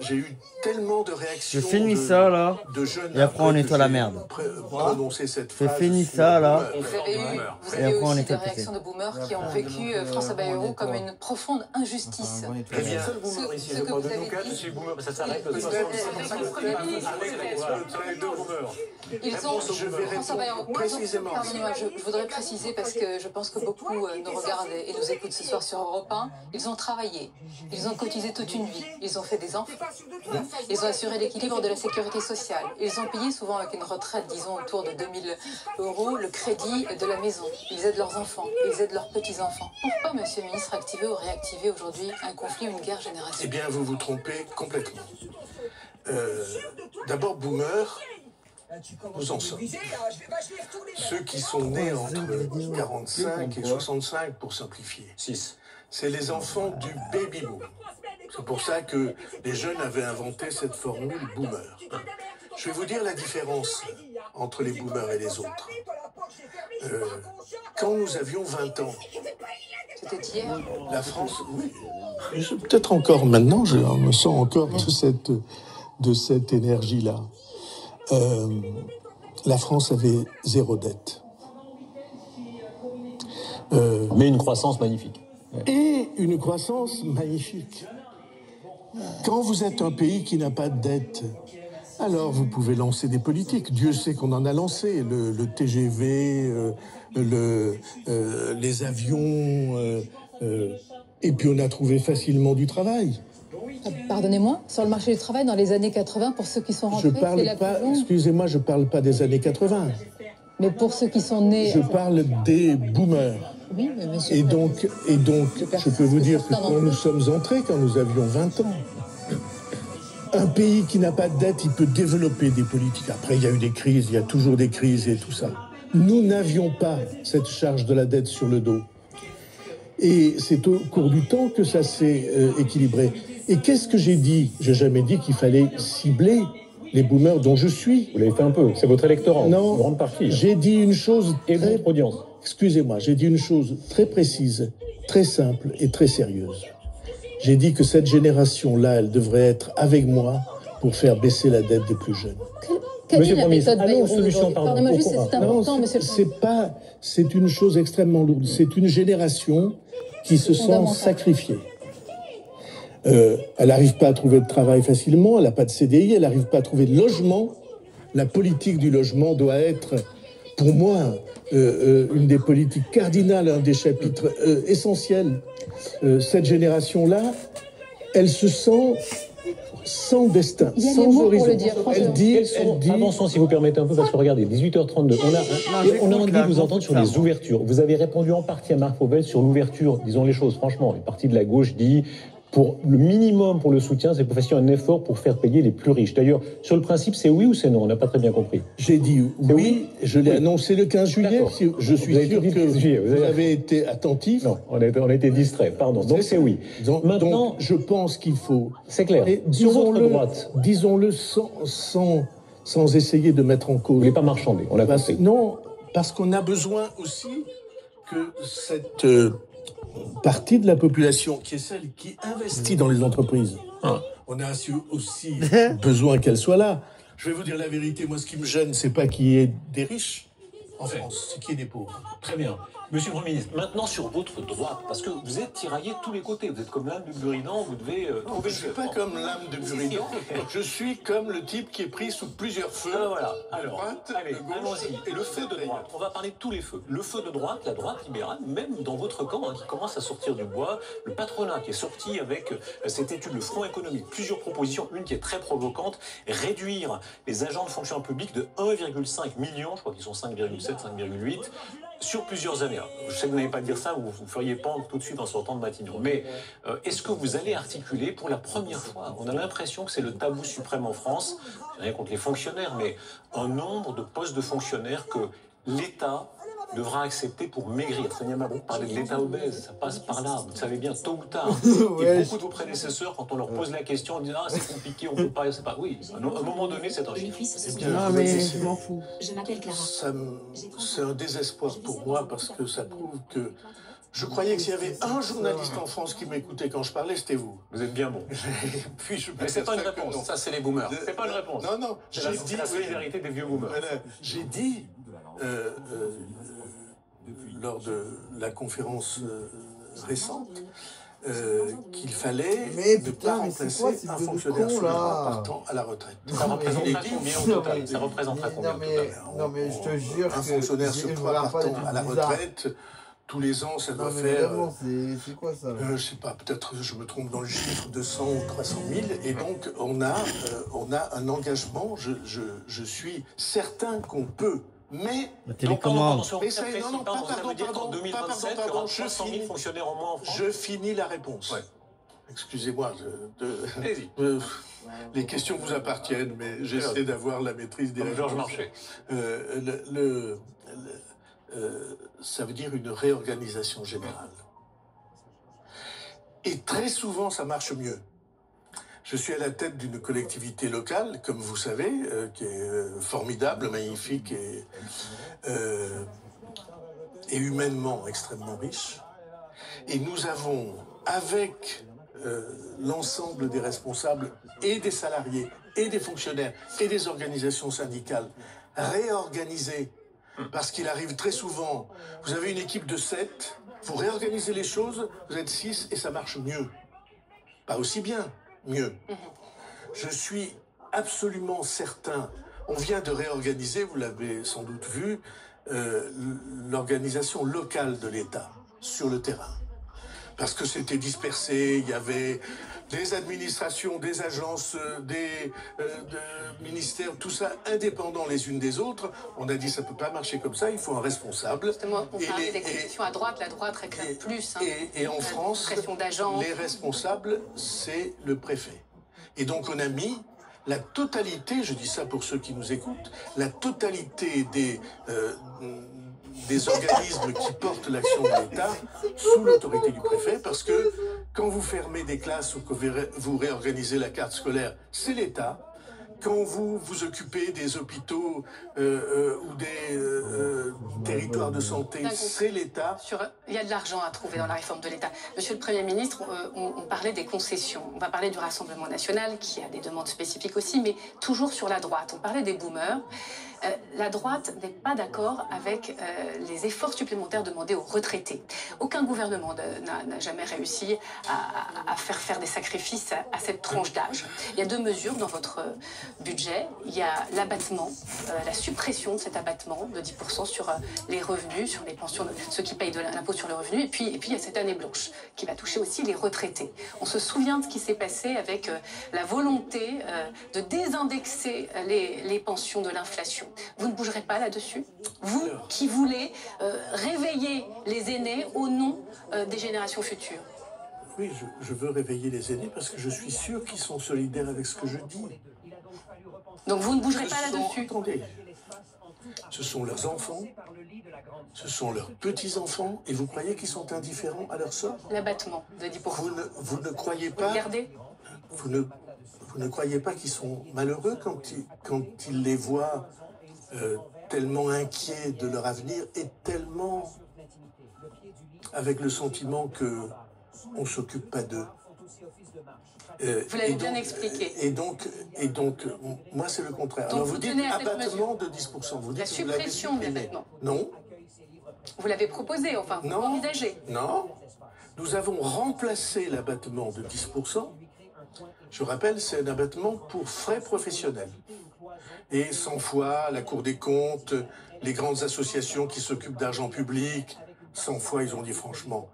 j'ai eu tellement de réactions Je finis ça là, de jeunes et après on nettoie la merde. Prononcer cette phrase. Je finis ça là. Vous avez eu aussi des réactions de boomers qui ont vécu François Bayrou comme une profonde injustice. Eh bien, seul boomer ici, je crois, de nous quatre, je suis boomer, ça s'arrête. François Bayrou, pardonnez-moi, je voudrais préciser parce que je pense que beaucoup nous regardent et nous écoutent ce soir sur Europe 1. Ils ont travaillé, ils ont cotisé toute une vie, ils ont fait des enfants, ils ont assuré l'équilibre de la sécurité sociale, ils ont payé souvent avec une retraite, disons autour de 2000 € le crédit de la maison, ils aident leurs enfants, ils aident leurs petits-enfants. Pourquoi, monsieur le ministre, activer ou réactiver aujourd'hui un conflit ou une guerre générationnelle? Eh bien, vous vous trompez complètement. D'abord, boomer, nous en sommes. Ceux qui sont nés entre 45 et 65, pour simplifier. 6. C'est les enfants du baby boom. C'est pour ça que les jeunes avaient inventé cette formule boomer. Je vais vous dire la différence entre les boomers et les autres. Quand nous avions 20 ans, c'était hier. La France, oui. Peut-être encore maintenant, je me sens encore de cette énergie-là. La France avait 0 dette. Mais une croissance magnifique. Et une croissance magnifique. Quand vous êtes un pays qui n'a pas de dette, alors vous pouvez lancer des politiques. Dieu sait qu'on en a lancé. Le TGV, les avions, et puis on a trouvé facilement du travail. Pardonnez-moi, sur le marché du travail dans les années 80, pour ceux qui sont rentrés, excusez-moi, je parle pas des années 80. Mais pour ceux qui sont nés... Je parle des boomers. Oui, mais monsieur... Et donc, je peux vous dire que quand nous sommes entrés, quand nous avions 20 ans, un pays qui n'a pas de dette, il peut développer des politiques. Après, il y a eu des crises, il y a toujours des crises et tout ça. Nous n'avions pas cette charge de la dette sur le dos. Et c'est au cours du temps que ça s'est équilibré. Et qu'est-ce que j'ai dit? J'ai jamais dit qu'il fallait cibler les boomers dont je suis. Vous l'avez fait un peu, c'est votre électorat, non, une grande partie. J'ai dit une chose... Et votre audience. Excusez-moi, j'ai dit une chose très précise, très simple et très sérieuse. J'ai dit que cette génération-là, elle devrait être avec moi pour faire baisser la dette des plus jeunes. Monsieur le Premier ministre, allons aux solutions, pardon. Pardonnez-moi juste, c'est important, monsieur le Premier. C'est une chose extrêmement lourde. C'est une génération qui se sent sacrifiée. Elle n'arrive pas à trouver de travail facilement, elle n'a pas de CDI, elle n'arrive pas à trouver de logement. La politique du logement doit être, pour moi, une des politiques cardinales, un des chapitres essentiels. Cette génération-là, elle se sent sans destin, sans horizon. Elle dit... Avançons, si vous permettez un peu, parce que regardez, 18h32, on a envie de vous entendre sur les ouvertures. Vous avez répondu en partie à Marc Fauvel sur l'ouverture, disons les choses franchement. Une partie de la gauche dit... Pour le minimum pour le soutien, c'est pour faire un effort pour faire payer les plus riches. D'ailleurs, sur le principe, c'est oui ou c'est non? On n'a pas très bien compris. J'ai dit oui, je l'ai annoncé le 15 juillet. Je suis sûr que vous avez été attentif. Non, on a été distrait, pardon. Donc c'est oui. Maintenant, je pense qu'il faut... C'est clair. Sur votre droite. Disons-le sans essayer de mettre en cause. Vous ne voulez pas marchander, on l'a compris. Non, parce qu'on a besoin aussi que cette... partie de la population qui est celle qui investit dans les entreprises. On a aussi besoin qu'elle soit là. Je vais vous dire la vérité, moi ce qui me gêne, c'est pas qu'il y ait des riches en France, c'est qu'il y ait des pauvres. Très bien. Monsieur le Premier ministre, maintenant sur votre droite, parce que vous êtes tiraillé de tous les côtés, vous êtes comme l'âme de Buridan, vous devez trouver... Je ne suis pas comme l'âme de Buridan, je suis comme le type qui est pris sous plusieurs feux. Ah, voilà, alors, allez, allons-y. Et le feu de droite, on va parler de tous les feux. Le feu de droite, la droite libérale, même dans votre camp, qui commence à sortir du bois, le patronat qui est sorti avec cette étude, le Front économique, plusieurs propositions, une qui est très provocante, réduire les agents de fonction publique de 1,5 million, je crois qu'ils sont 5,7, 5,8, sur plusieurs années. Je sais que vous n'allez pas dire ça, vous feriez pendre tout de suite en sortant de Matignon. Mais est-ce que vous allez articuler pour la première fois, on a l'impression que c'est le tabou suprême en France, je n'ai rien contre les fonctionnaires, mais un nombre de postes de fonctionnaires que l'État devra accepter pour maigrir. Sonia Mabrouk parlait de l'État obèse, ça passe par là, vous le savez bien, tôt ou tard. Et beaucoup de vos prédécesseurs, quand on leur pose la question, disent « Ah, c'est compliqué, on ne peut pas, c'est pas... » Oui, à un moment donné, c'est un chiffre. Non, mais je m'en fous. Je m'appelle Clara. C'est un désespoir pour moi parce que ça prouve que... Je croyais que s'il y avait un journaliste en France qui m'écoutait quand je parlais, c'était vous. Vous êtes bien bon. Puis je Mais c'est pas une réponse, ça c'est les boomers. C'est pas une réponse. Non, non, c'est la solidarité des vieux boomers. Voilà. J'ai dit, lors de la conférence récente, qu'il fallait ne pas remplacer un fonctionnaire sous partant à la retraite. Ça représentera combien au total? Ça représentera combien au total? Non mais je te jure un fonctionnaire sur trois partant à la retraite, tous les ans, ça doit faire... C'est quoi ça je sais pas, peut-être je me trompe dans le chiffre, 200 ou 300 000. Et donc, on a un engagement. Je suis certain qu'on peut. Mais... La télécommande. Ça veut dire qu'en 2027, il y aura 300 000 fonctionnaires en moins en France. Je finis la réponse. Ouais. Excusez-moi, les questions vous appartiennent, mais j'essaie d'avoir la maîtrise des réponses. Georges Marchais. Ça veut dire une réorganisation générale. Et très souvent, ça marche mieux. Je suis à la tête d'une collectivité locale, comme vous savez, qui est formidable, magnifique et humainement extrêmement riche. Et nous avons, avec l'ensemble des responsables et des salariés et des fonctionnaires et des organisations syndicales, réorganisé. Parce qu'il arrive très souvent, vous avez une équipe de 7, pour réorganiser les choses, vous êtes 6 et ça marche mieux. Pas aussi bien, mieux. Je suis absolument certain, on vient de réorganiser, vous l'avez sans doute vu, l'organisation locale de l'État sur le terrain. Parce que c'était dispersé, il y avait des administrations, des agences, des ministères, tout ça indépendants les unes des autres. On a dit ça ne peut pas marcher comme ça, il faut un responsable. Justement, on parlait des concessions à droite, la droite réclame plus. Et en France, les responsables, c'est le préfet. Et donc on a mis la totalité, je dis ça pour ceux qui nous écoutent, la totalité des organismes qui portent l'action de l'État sous l'autorité du préfet, parce que quand vous fermez des classes ou que vous réorganisez la carte scolaire, c'est l'État. Quand vous vous occupez des hôpitaux ou des territoires de santé, c'est l'État. Il y a de l'argent à trouver dans la réforme de l'État. Monsieur le Premier ministre, on parlait des concessions. On va parler du Rassemblement national, qui a des demandes spécifiques aussi, mais toujours sur la droite. On parlait des boomers. La droite n'est pas d'accord avec les efforts supplémentaires demandés aux retraités. Aucun gouvernement n'a jamais réussi à faire des sacrifices à cette tranche d'âge. Il y a 2 mesures dans votre budget. Il y a l'abattement, la suppression de cet abattement de 10% sur les revenus, sur les pensions de ceux qui payent de l'impôt sur le revenu. Et puis il y a cette année blanche qui va toucher aussi les retraités. On se souvient de ce qui s'est passé avec la volonté de désindexer les pensions de l'inflation. Vous ne bougerez pas là-dessus? Vous qui voulez réveiller les aînés au nom des générations futures? Oui, je veux réveiller les aînés parce que je suis sûr qu'ils sont solidaires avec ce que je dis. Donc vous ne bougerez pas là-dessus? Attendez, ce sont leurs enfants, ce sont leurs petits-enfants, et vous croyez qu'ils sont indifférents à leur sort? L'abattement de 10%. Vous ne croyez pas... Regardez. Vous ne croyez pas qu'ils sont malheureux quand ils les voient tellement inquiets de leur avenir et tellement avec le sentiment qu'on ne s'occupe pas d'eux? Vous l'avez bien expliqué. Et donc, moi, c'est le contraire. Donc alors, vous dites abattement de 10%. Vous dites la suppression de l'abattement. Non. Vous l'avez proposé, enfin, vous l'envisagez. Non. Nous avons remplacé l'abattement de 10%. Je rappelle, c'est un abattement pour frais professionnels. Et 100 fois, la Cour des comptes, les grandes associations qui s'occupent d'argent public, 100 fois, ils ont dit franchement,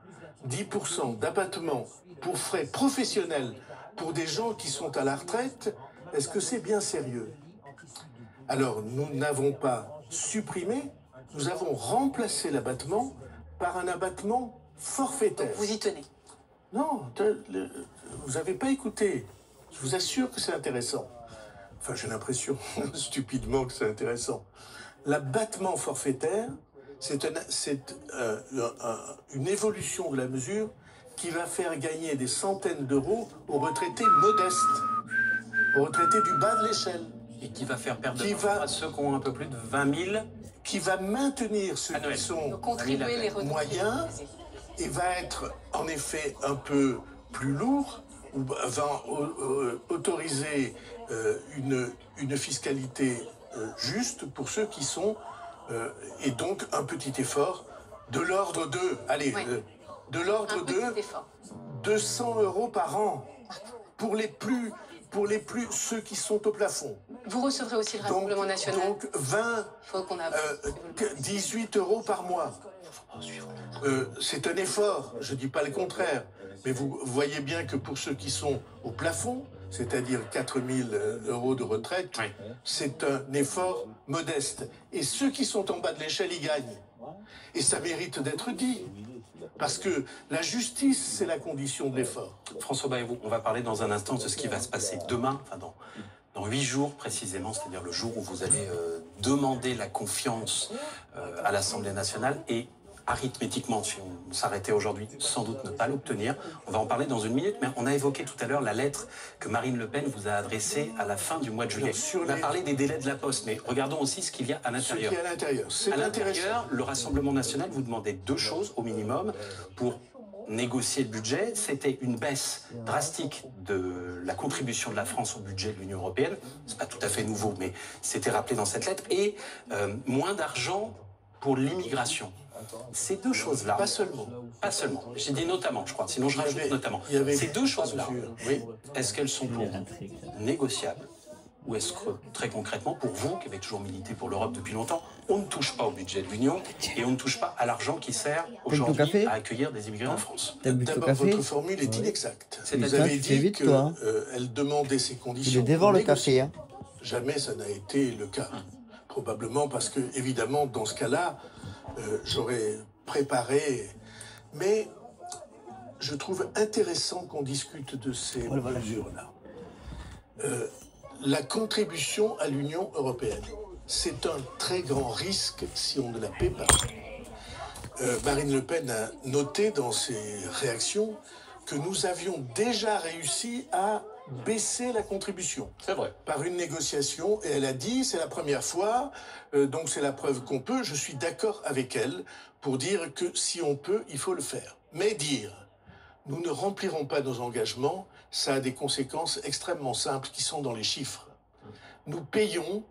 10% d'abattement pour frais professionnels pour des gens qui sont à la retraite, est-ce que c'est bien sérieux? Alors, nous n'avons pas supprimé, nous avons remplacé l'abattement par un abattement forfaitaire. Donc vous y tenez? Non, vous n'avez pas écouté. Je vous assure que c'est intéressant. Enfin, j'ai l'impression, stupidement, que c'est intéressant. L'abattement forfaitaire, c'est une évolution de la mesure qui va faire gagner des centaines d'euros aux retraités modestes, aux retraités du bas de l'échelle. Et qui va faire perdre à ceux qui ont un peu plus de 20 000. Qui va maintenir ceux qui sont moyens et va être en effet un peu plus lourd, ou va autoriser une fiscalité juste pour ceux qui sont, et donc un petit effort de l'ordre de, de l'ordre de 200 € par an pour les plus, ceux qui sont au plafond. Vous recevrez aussi le Rassemblement national. Donc 18 € par mois. C'est un effort, je ne dis pas le contraire, mais vous voyez bien que pour ceux qui sont au plafond, c'est-à-dire 4 000 € de retraite, c'est un effort modeste. Et ceux qui sont en bas de l'échelle, ils gagnent. Et ça mérite d'être dit. Parce que la justice, c'est la condition de l'effort. François Bayrou, on va parler dans un instant de ce qui va se passer demain, enfin dans 8 jours précisément, c'est-à-dire le jour où vous allez demander la confiance à l'Assemblée nationale et arithmétiquement, si on s'arrêtait aujourd'hui, sans doute ne pas l'obtenir. On va en parler dans une minute, mais on a évoqué tout à l'heure la lettre que Marine Le Pen vous a adressée à la fin du mois de juillet. On a parlé des délais de la Poste, mais regardons aussi ce qu'il y a à l'intérieur. À l'intérieur, le Rassemblement national vous demandait 2 choses au minimum pour négocier le budget. C'était une baisse drastique de la contribution de la France au budget de l'Union européenne. C'est pas tout à fait nouveau, mais c'était rappelé dans cette lettre. Et moins d'argent pour l'immigration. Ces 2 choses-là. Pas seulement. Pas seulement. J'ai dit notamment, je crois. Sinon, je rajoute notamment. Ces 2 choses-là, oui, est-ce qu'elles sont pour négociables? Ou est-ce que, très concrètement, pour vous, qui avez toujours milité pour l'Europe depuis longtemps, on ne touche pas au budget de l'Union et on ne touche pas à l'argent qui sert aujourd'hui à accueillir des immigrés en France? D'abord, votre formule est inexacte. Vous avez dit qu'elle demandait ces conditions. Il dévore le café. Hein. Jamais ça n'a été le cas. Probablement parce que, évidemment, dans ce cas-là, j'aurais préparé. Mais je trouve intéressant qu'on discute de ces mesures-là. La contribution à l'Union européenne, c'est un très grand risque si on ne la paie pas. Marine Le Pen a noté dans ses réactions que nous avions déjà réussi à baisser la contribution. C'est vrai. Par une négociation, et elle a dit, c'est la première fois, donc c'est la preuve qu'on peut. Je suis d'accord avec elle pour dire que si on peut, il faut le faire. Mais dire, nous ne remplirons pas nos engagements, ça a des conséquences extrêmement simples qui sont dans les chiffres. Nous payons,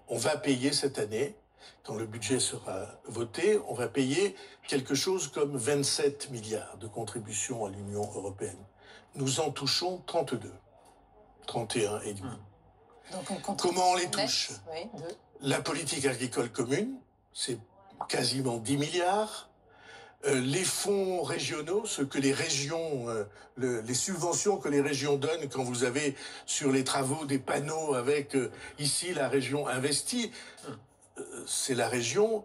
on va payer cette année, quand le budget sera voté, on va payer quelque chose comme 27 milliards de contributions à l'Union européenne. Nous en touchons 32. 31 et demi. Comment on les touche? La politique agricole commune, c'est quasiment 10 milliards. Les fonds régionaux, ce que les régions, les subventions que les régions donnent quand vous avez sur les travaux des panneaux avec ici la région investie, c'est la région,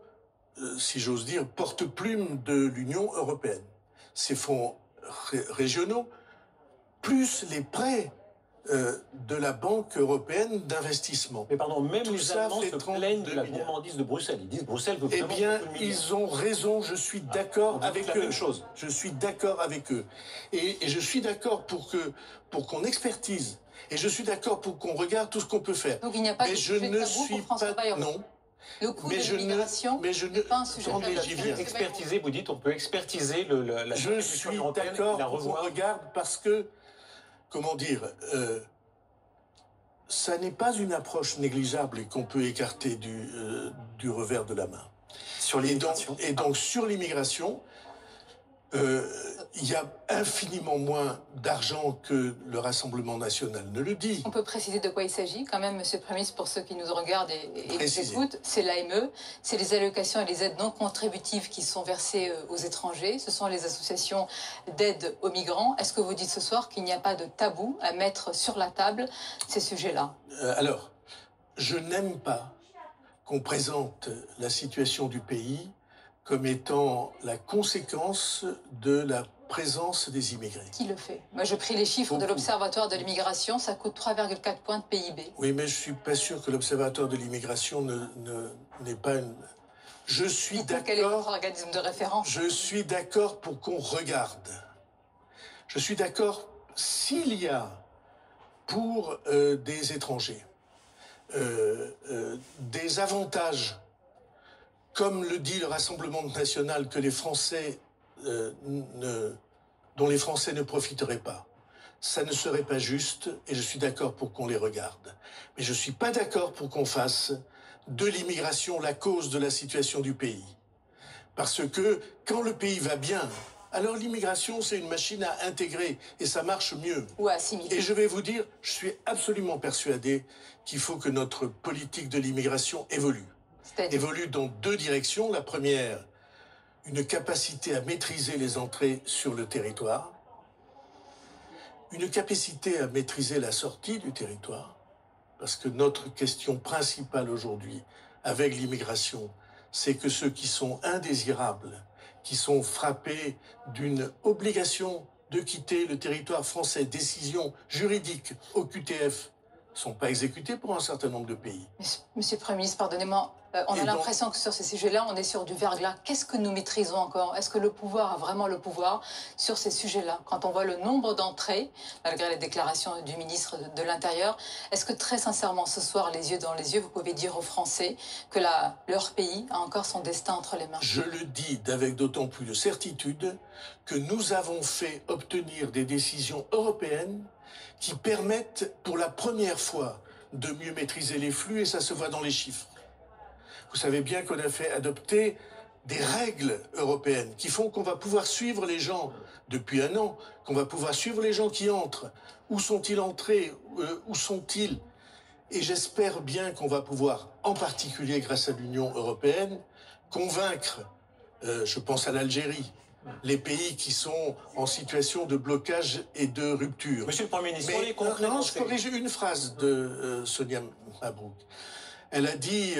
si j'ose dire, porte-plume de l'Union européenne. Ces fonds régionaux, plus les prêts de la Banque européenne d'investissement. Mais pardon, même les Allemands se plaignent de la gourmandise de Bruxelles. Ils disent Bruxelles veut vraiment... Eh bien, ils ont raison, je suis d'accord avec eux. Même chose. Je suis d'accord avec eux. Et je suis d'accord pour qu'on expertise. Et je suis d'accord pour qu'on regarde tout ce qu'on peut faire. Donc il n'y a pas mais de je sujet ne tabou suis pour François pas... Bayrou. Non. Le coût de l'immigration n'est pas un sujet tabou. Expertiser, vous dites, on peut expertiser la Je suis d'accord pour qu'on regarde parce que, comment dire... ça n'est pas une approche négligeable et qu'on peut écarter du revers de la main. Sur l'immigration. Et donc sur l'immigration, il y a infiniment moins d'argent que le Rassemblement national ne le dit. On peut préciser de quoi il s'agit quand même, Monsieur le Premier ministre, pour ceux qui nous regardent et nous écoutent. C'est l'AME, c'est les allocations et les aides non contributives qui sont versées aux étrangers. Ce sont les associations d'aide aux migrants. Est-ce que vous dites ce soir qu'il n'y a pas de tabou à mettre sur la table ces sujets-là? Alors, je n'aime pas qu'on présente la situation du pays comme étant la conséquence de la présence des immigrés. Qui le fait? Moi, je pris les chiffres de l'Observatoire de l'immigration, ça coûte 3,4 points de PIB. Oui, mais je suis pas sûr que l'Observatoire de l'immigration n'est pas une... Je suis d'accord... Quel est votre organisme de référence? Je suis d'accord pour qu'on regarde. Je suis d'accord s'il y a pour des étrangers des avantages, comme le dit le Rassemblement national, que les Français dont les Français ne profiteraient pas. Ça ne serait pas juste, et je suis d'accord pour qu'on les regarde. Mais je ne suis pas d'accord pour qu'on fasse de l'immigration la cause de la situation du pays. Parce que quand le pays va bien, alors l'immigration, c'est une machine à intégrer, et ça marche mieux. Ou à assimiler. Et je vais vous dire, je suis absolument persuadé qu'il faut que notre politique de l'immigration évolue. Évolue dans deux directions. La première, une capacité à maîtriser les entrées sur le territoire, une capacité à maîtriser la sortie du territoire, parce que notre question principale aujourd'hui avec l'immigration, c'est que ceux qui sont indésirables, qui sont frappés d'une obligation de quitter le territoire français, décision juridique au QTF, ne sont pas exécutés pour un certain nombre de pays. Monsieur le Premier ministre, pardonnez-moi, on a l'impression que sur ces sujets-là, on est sur du verglas. Qu'est-ce que nous maîtrisons encore? Est-ce que le pouvoir a vraiment le pouvoir sur ces sujets-là? Quand on voit le nombre d'entrées, malgré les déclarations du ministre de l'Intérieur, est-ce que très sincèrement, ce soir, les yeux dans les yeux, vous pouvez dire aux Français que leur pays a encore son destin entre les mains? Je le dis avec d'autant plus de certitude que nous avons fait obtenir des décisions européennes qui permettent pour la première fois de mieux maîtriser les flux, et ça se voit dans les chiffres. Vous savez bien qu'on a fait adopter des règles européennes qui font qu'on va pouvoir suivre les gens depuis un an, qu'on va pouvoir suivre les gens qui entrent. Où sont-ils entrés? Où sont-ils? Et j'espère bien qu'on va pouvoir, en particulier grâce à l'Union européenne, convaincre, je pense à l'Algérie, les pays qui sont en situation de blocage et de rupture. Monsieur le Premier ministre, non, je corrige une phrase de Sonia Mabrouk. Elle a dit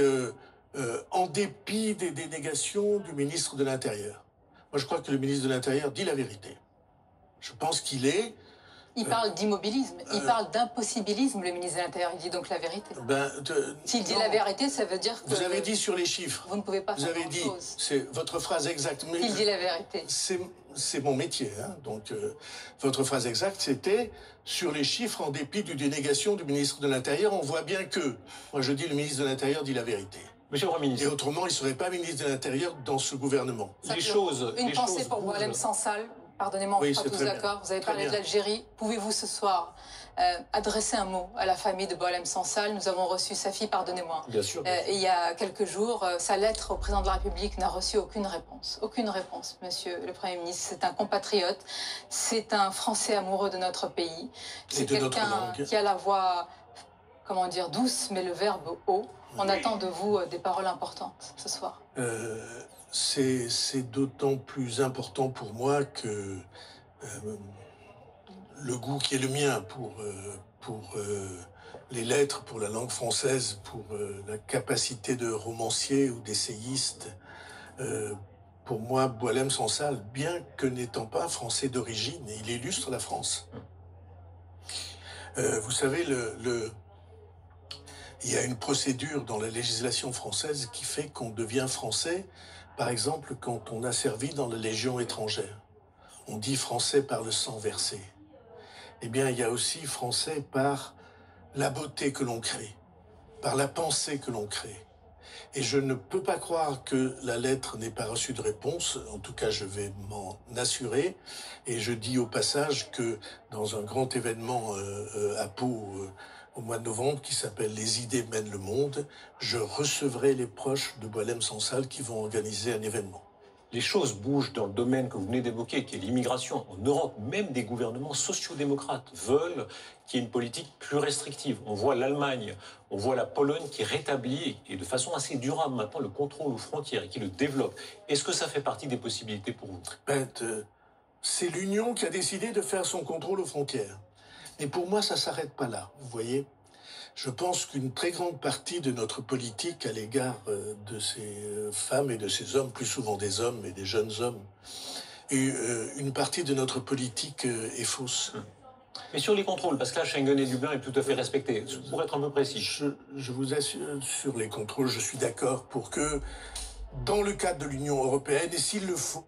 en dépit des dénégations du ministre de l'Intérieur. Moi, je crois que le ministre de l'Intérieur dit la vérité. Je pense qu'il est... Il parle d'immobilisme, il parle d'impossibilisme, le ministre de l'Intérieur. Il dit donc la vérité. S'il dit la vérité, ça veut dire que... Vous avez dit sur les chiffres. Vous ne pouvez pas faire grand-chose. Vous avez dit, c'est votre phrase exacte. Il dit la vérité. C'est mon métier. Hein, donc, votre phrase exacte, c'était sur les chiffres, en dépit du dénégation du ministre de l'Intérieur, on voit bien que... Moi, je dis, le ministre de l'Intérieur dit la vérité. Monsieur le Premier ministre. Et autrement, il ne serait pas ministre de l'Intérieur dans ce gouvernement. Une pensée pour Boualem Sansal. Pardonnez-moi, on n'est pas tous d'accord. Vous avez parlé de l'Algérie. Pouvez-vous ce soir adresser un mot à la famille de Boualem Sansal? Nous avons reçu sa fille, pardonnez-moi. Bien sûr. Il y a quelques jours, sa lettre au président de la République n'a reçu aucune réponse. Aucune réponse, monsieur le Premier ministre. C'est un compatriote. C'est un Français amoureux de notre pays. C'est quelqu'un qui a la voix, comment dire, douce, mais le verbe haut. On attend de vous des paroles importantes ce soir. C'est d'autant plus important pour moi que le goût qui est le mien pour les lettres, pour la langue française, pour la capacité de romancier ou d'essayiste, pour moi, Boualem Sansal, bien que n'étant pas français d'origine, il illustre la France. Vous savez, il y a une procédure dans la législation française qui fait qu'on devient français, par exemple, quand on a servi dans la Légion étrangère. On dit français par le sang versé. Eh bien, il y a aussi français par la beauté que l'on crée, par la pensée que l'on crée. Et je ne peux pas croire que la lettre n'ait pas reçu de réponse. En tout cas, je vais m'en assurer. Et je dis au passage que dans un grand événement à Pau, au mois de novembre, qui s'appelle « Les idées mènent le monde », je recevrai les proches de Boualem Sansal qui vont organiser un événement. Les choses bougent dans le domaine que vous venez d'évoquer, qui est l'immigration. En Europe, même des gouvernements sociodémocrates veulent qu'il y ait une politique plus restrictive. On voit l'Allemagne, on voit la Pologne qui rétablit, et de façon assez durable maintenant, le contrôle aux frontières et qui le développe. Est-ce que ça fait partie des possibilités pour vous? C'est l'Union qui a décidé de faire son contrôle aux frontières. Et pour moi, ça ne s'arrête pas là, vous voyez. Je pense qu'une très grande partie de notre politique à l'égard de ces femmes et de ces hommes, plus souvent des hommes et des jeunes hommes, et une partie de notre politique est fausse. Mais sur les contrôles, parce que là, Schengen et Dublin est tout à fait respecté, pour être un peu précis. Je vous assure, sur les contrôles, je suis d'accord pour que, dans le cadre de l'Union européenne, et s'il le faut,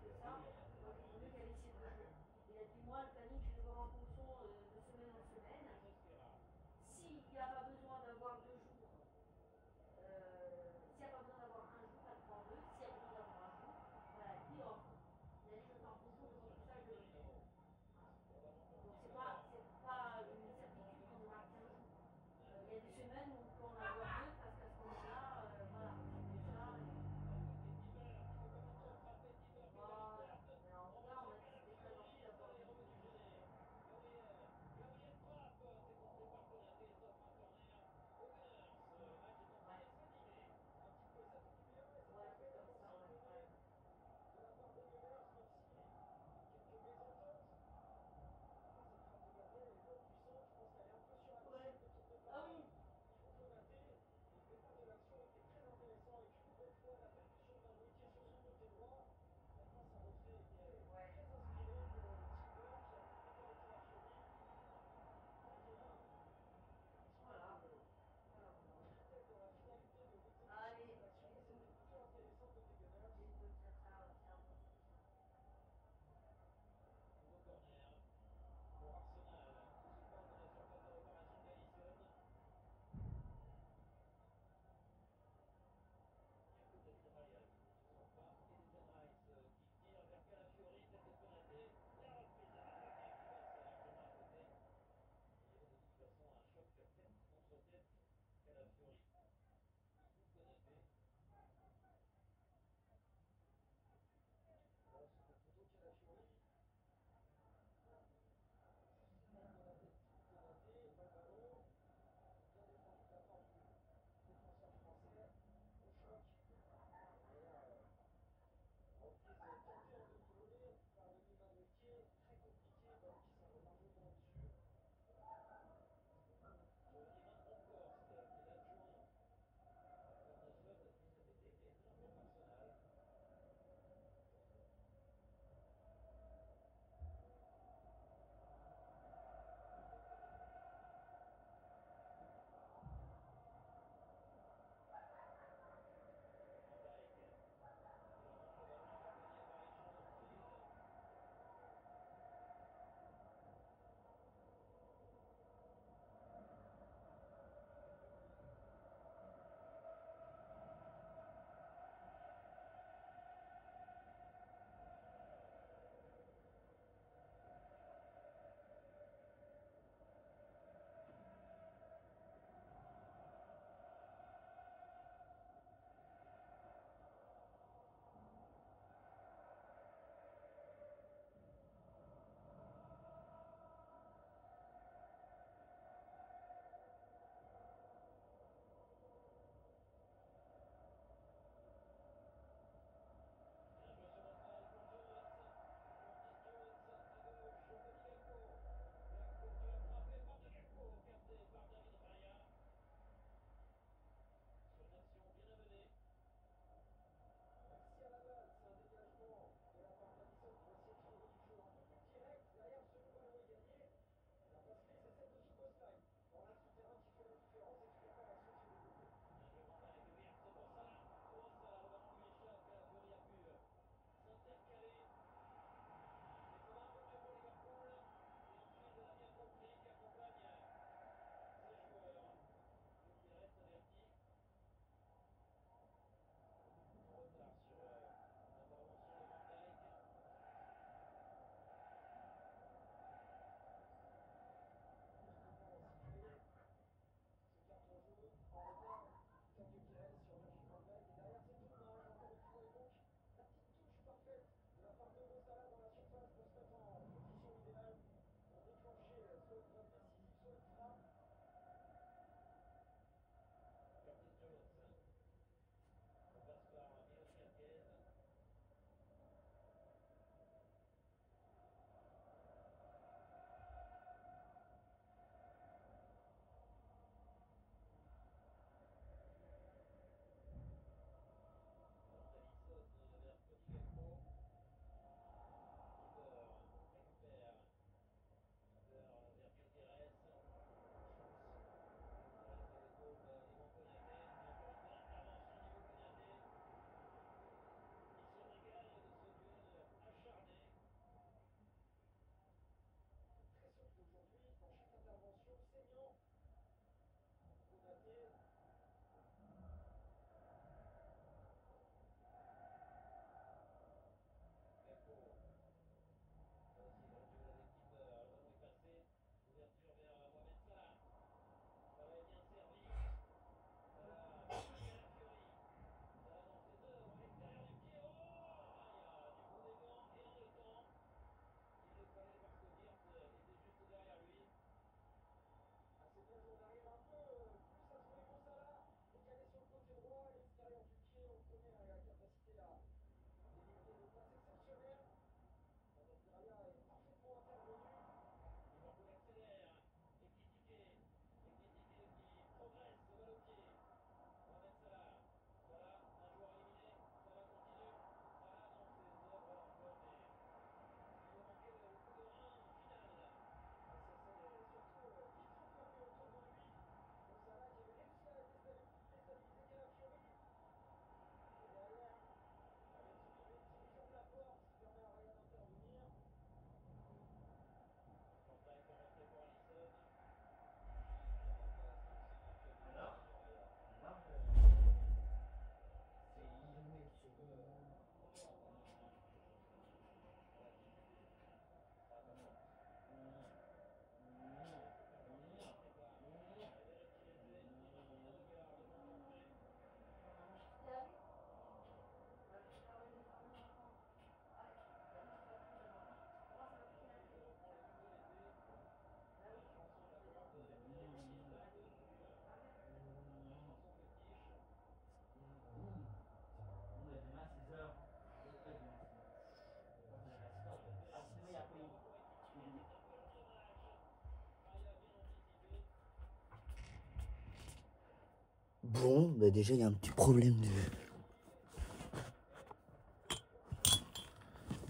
Bon, bah déjà, il y a un petit problème de...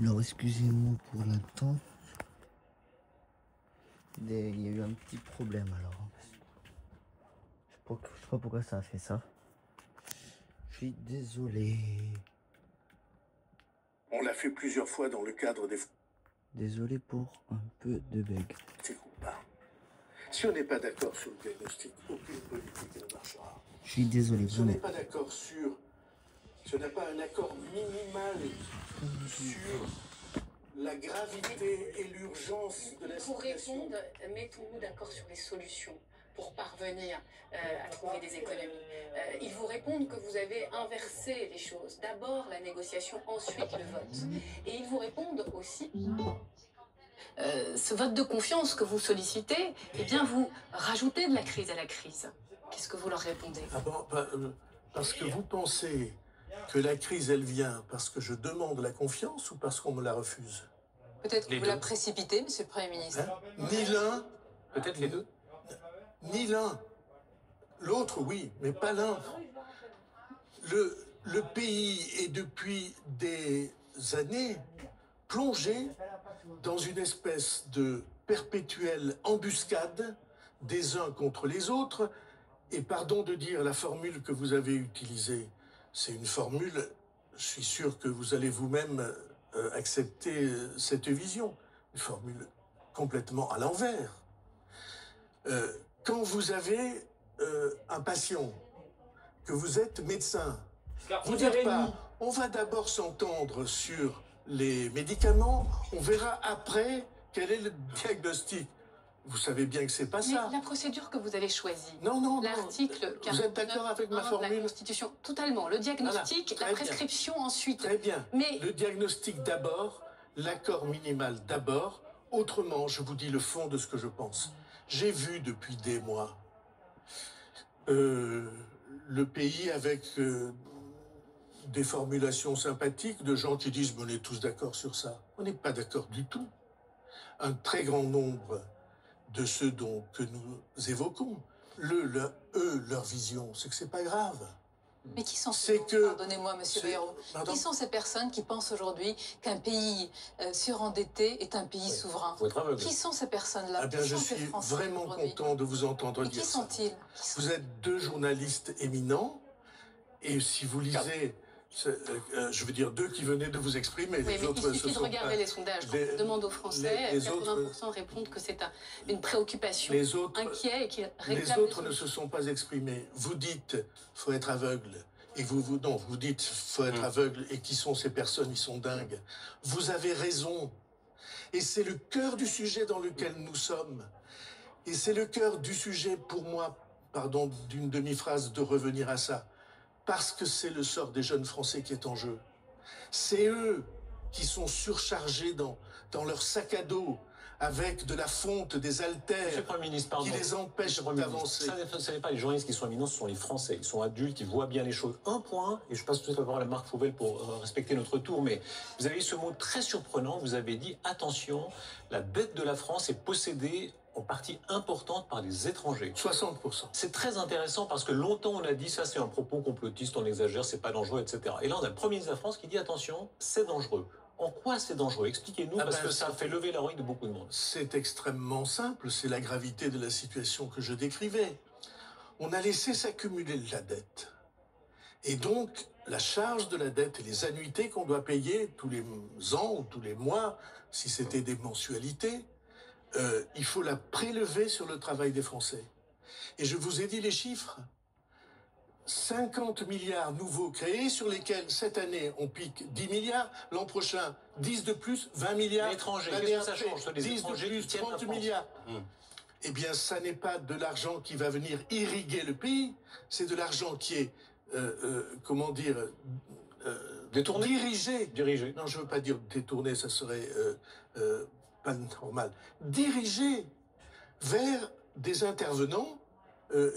Alors, excusez-moi pour l'attente. Il y a eu un petit problème, alors. Je sais pas pourquoi ça a fait ça. Je suis désolé. On l'a fait plusieurs fois dans le cadre des... Désolé pour un peu de bug. Si on n'est pas d'accord sur le diagnostic, aucune politique ne marchera. Je suis désolé, si on n'est pas d'accord sur... Si on n'a pas un accord minimal sur la gravité et l'urgence de la situation... Pour répondre, mettons-nous d'accord sur les solutions pour parvenir à trouver des économies. Ils vous répondent que vous avez inversé les choses. D'abord la négociation, ensuite le vote. Et ils vous répondent aussi... ce vote de confiance que vous sollicitez, eh bien vous rajoutez de la crise à la crise. Qu'est-ce que vous leur répondez? Parce que vous pensez que la crise, elle vient parce que je demande la confiance ou parce qu'on me la refuse? Peut-être que vous la précipitez, monsieur le Premier ministre. Ni l'un. Peut-être les deux. Ni l'un. L'autre, oui, mais pas l'un. Le pays est depuis des années plongé dans une espèce de perpétuelle embuscade des uns contre les autres. Et pardon de dire la formule que vous avez utilisée, c'est une formule, je suis sûr que vous allez vous-même accepter cette vision, une formule complètement à l'envers. Quand vous avez un patient, que vous êtes médecin, vous ne dites pas, on va d'abord s'entendre sur les médicaments, on verra après quel est le diagnostic. Vous savez bien que c'est pas ça. Mais la procédure que vous avez choisie, non, l'article 49 vous êtes d'accord avec ma formule? de la Constitution, totalement. Le diagnostic, voilà, la prescription bien. ensuite. Très bien. Mais le diagnostic d'abord, l'accord minimal d'abord. Autrement, je vous dis le fond de ce que je pense. J'ai vu depuis des mois le pays avec des formulations sympathiques de gens qui disent on est tous d'accord sur ça. On n'est pas d'accord du tout. Un très grand nombre de ceux que nous évoquons, leur vision, c'est que c'est pas grave. Mais qui sont ces pardonnez-moi, monsieur Bayrou, qui sont ces personnes qui pensent aujourd'hui qu'un pays surendetté est un pays souverain? Qui sont ces personnes-là? Eh bien, je suis vraiment content de vous entendre dire ça. Qui sont-ils? Vous êtes deux journalistes éminents, et si vous lisez... je veux dire deux qui venaient de vous exprimer. Oui, les autres, il suffit de regarder les sondages. Quand on demande aux Français, 80% répondent que c'est une préoccupation, inquiet et qu'ils réclament. Les autres ne se sont pas exprimés. Vous dites faut être aveugle. Et vous dites faut être aveugle. Et qui sont ces personnes? Ils sont dingues. Vous avez raison. Et c'est le cœur du sujet dans lequel nous sommes. Et c'est le cœur du sujet pour moi, pardon d'une demi-phrase, de revenir à ça. Parce que c'est le sort des jeunes Français qui est en jeu. C'est eux qui sont surchargés dans leur sac à dos, avec de la fonte, des haltères, Monsieur le Premier ministre, pardon, qui les empêchent d'avancer. Ce n'est pas les journalistes qui sont éminents, ce sont les Français. Ils sont adultes, ils voient bien les choses. Un point, et je passe tout à l'heure à Marc Fauvel pour respecter notre tour, mais vous avez eu ce mot très surprenant, vous avez dit, attention, la dette de la France est possédée en partie importante par des étrangers. 60%. C'est très intéressant parce que longtemps on a dit ça c'est un propos complotiste, on exagère, c'est pas dangereux, etc. Et là on a le Premier ministre de la France qui dit attention, c'est dangereux. En quoi c'est dangereux? Expliquez-nous, parce que ça fait lever l'oreille de beaucoup de monde. C'est extrêmement simple, c'est la gravité de la situation que je décrivais. On a laissé s'accumuler de la dette. Et donc, la charge de la dette et les annuités qu'on doit payer tous les ans ou tous les mois, si c'était des mensualités, il faut la prélever sur le travail des Français. Et je vous ai dit les chiffres. 50 milliards nouveaux créés, sur lesquels, cette année, on pique 10 milliards, l'an prochain, 10 de plus, 20 milliards. L'étranger, qu'est-ce que ça change? 10 de plus, 30 milliards. Eh bien, ça n'est pas de l'argent qui va venir irriguer le pays, c'est de l'argent qui est, détourné, dirigé. Non, je ne veux pas dire détourné, ça serait pas normal. Dirigé vers des intervenants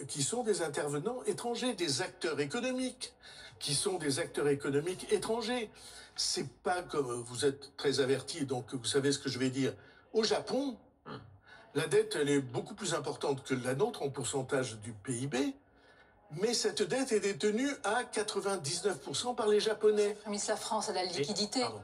qui sont des intervenants étrangers, des acteurs économiques, qui sont des acteurs économiques étrangers. C'est pas comme, vous êtes très avertis, donc vous savez ce que je vais dire. Au Japon, la dette, elle est beaucoup plus importante que la nôtre en pourcentage du PIB, Mais cette dette est détenue à 99% par les Japonais. Miss, la France a la liquidité. Pardon.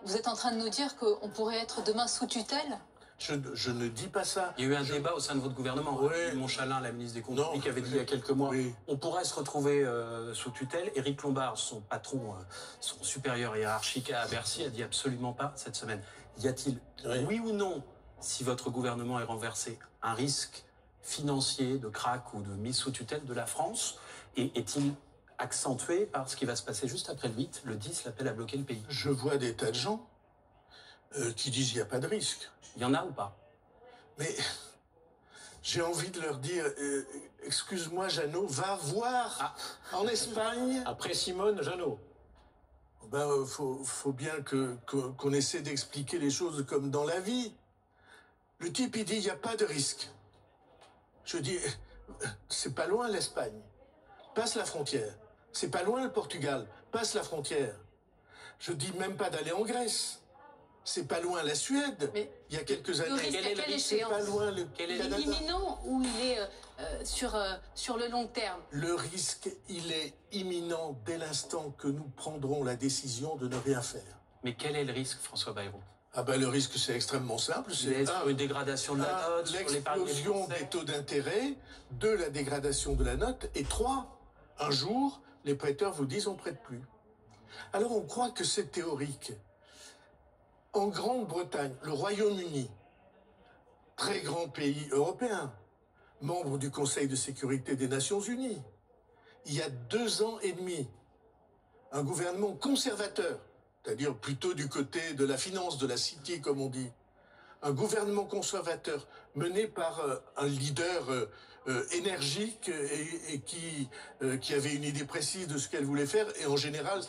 Vous êtes en train de nous dire qu'on pourrait être demain sous tutelle? Je ne dis pas ça. Il y a eu un débat au sein de votre gouvernement. Ouais. Montchalin, la ministre des Comptes Non, publics, avait dit il y a quelques mois, oui. on pourrait se retrouver sous tutelle. Éric Lombard, son patron, son supérieur hiérarchique à Bercy, a dit absolument pas cette semaine. Y a-t-il, oui ou non, si votre gouvernement est renversé, un risque financier de krach ou de mise sous tutelle de la France? Et est-il accentué par ce qui va se passer juste après le 8, le 10, l'appel à bloquer le pays? Je vois des tas de gens qui disent qu'il n'y a pas de risque. Il y en a ou pas? Mais j'ai envie de leur dire, excuse-moi Jeannot, va voir en Espagne. Après Simone, Jeannot. Ben, faut bien qu'on essaie d'expliquer les choses comme dans la vie. Le type, il dit, il n'y a pas de risque. Je dis, c'est pas loin l'Espagne. Passe la frontière. C'est pas loin le Portugal. Passe la frontière. Je dis même pas d'aller en Grèce. C'est pas loin la Suède. Mais il y a quelques années. risque à quelle C'est échéance? pas loin le Canada. Il est imminent ou il est sur le long terme? Le risque, il est imminent dès l'instant que nous prendrons la décision de ne rien faire. Mais quel est le risque, François Bayrou? Ah ben le risque, c'est extrêmement simple. C'est une dégradation de la note, l'explosion des taux d'intérêt, 2, la dégradation de la note, et 3, un jour, les prêteurs vous disent on prête plus. Alors on croit que c'est théorique. En Grande-Bretagne, le Royaume-Uni, très grand pays européen, membre du Conseil de sécurité des Nations Unies, il y a 2 ans et demi, un gouvernement conservateur, c'est-à-dire plutôt du côté de la finance, de la city comme on dit, un gouvernement conservateur mené par un leader énergique et qui avait une idée précise de ce qu'elle voulait faire et en général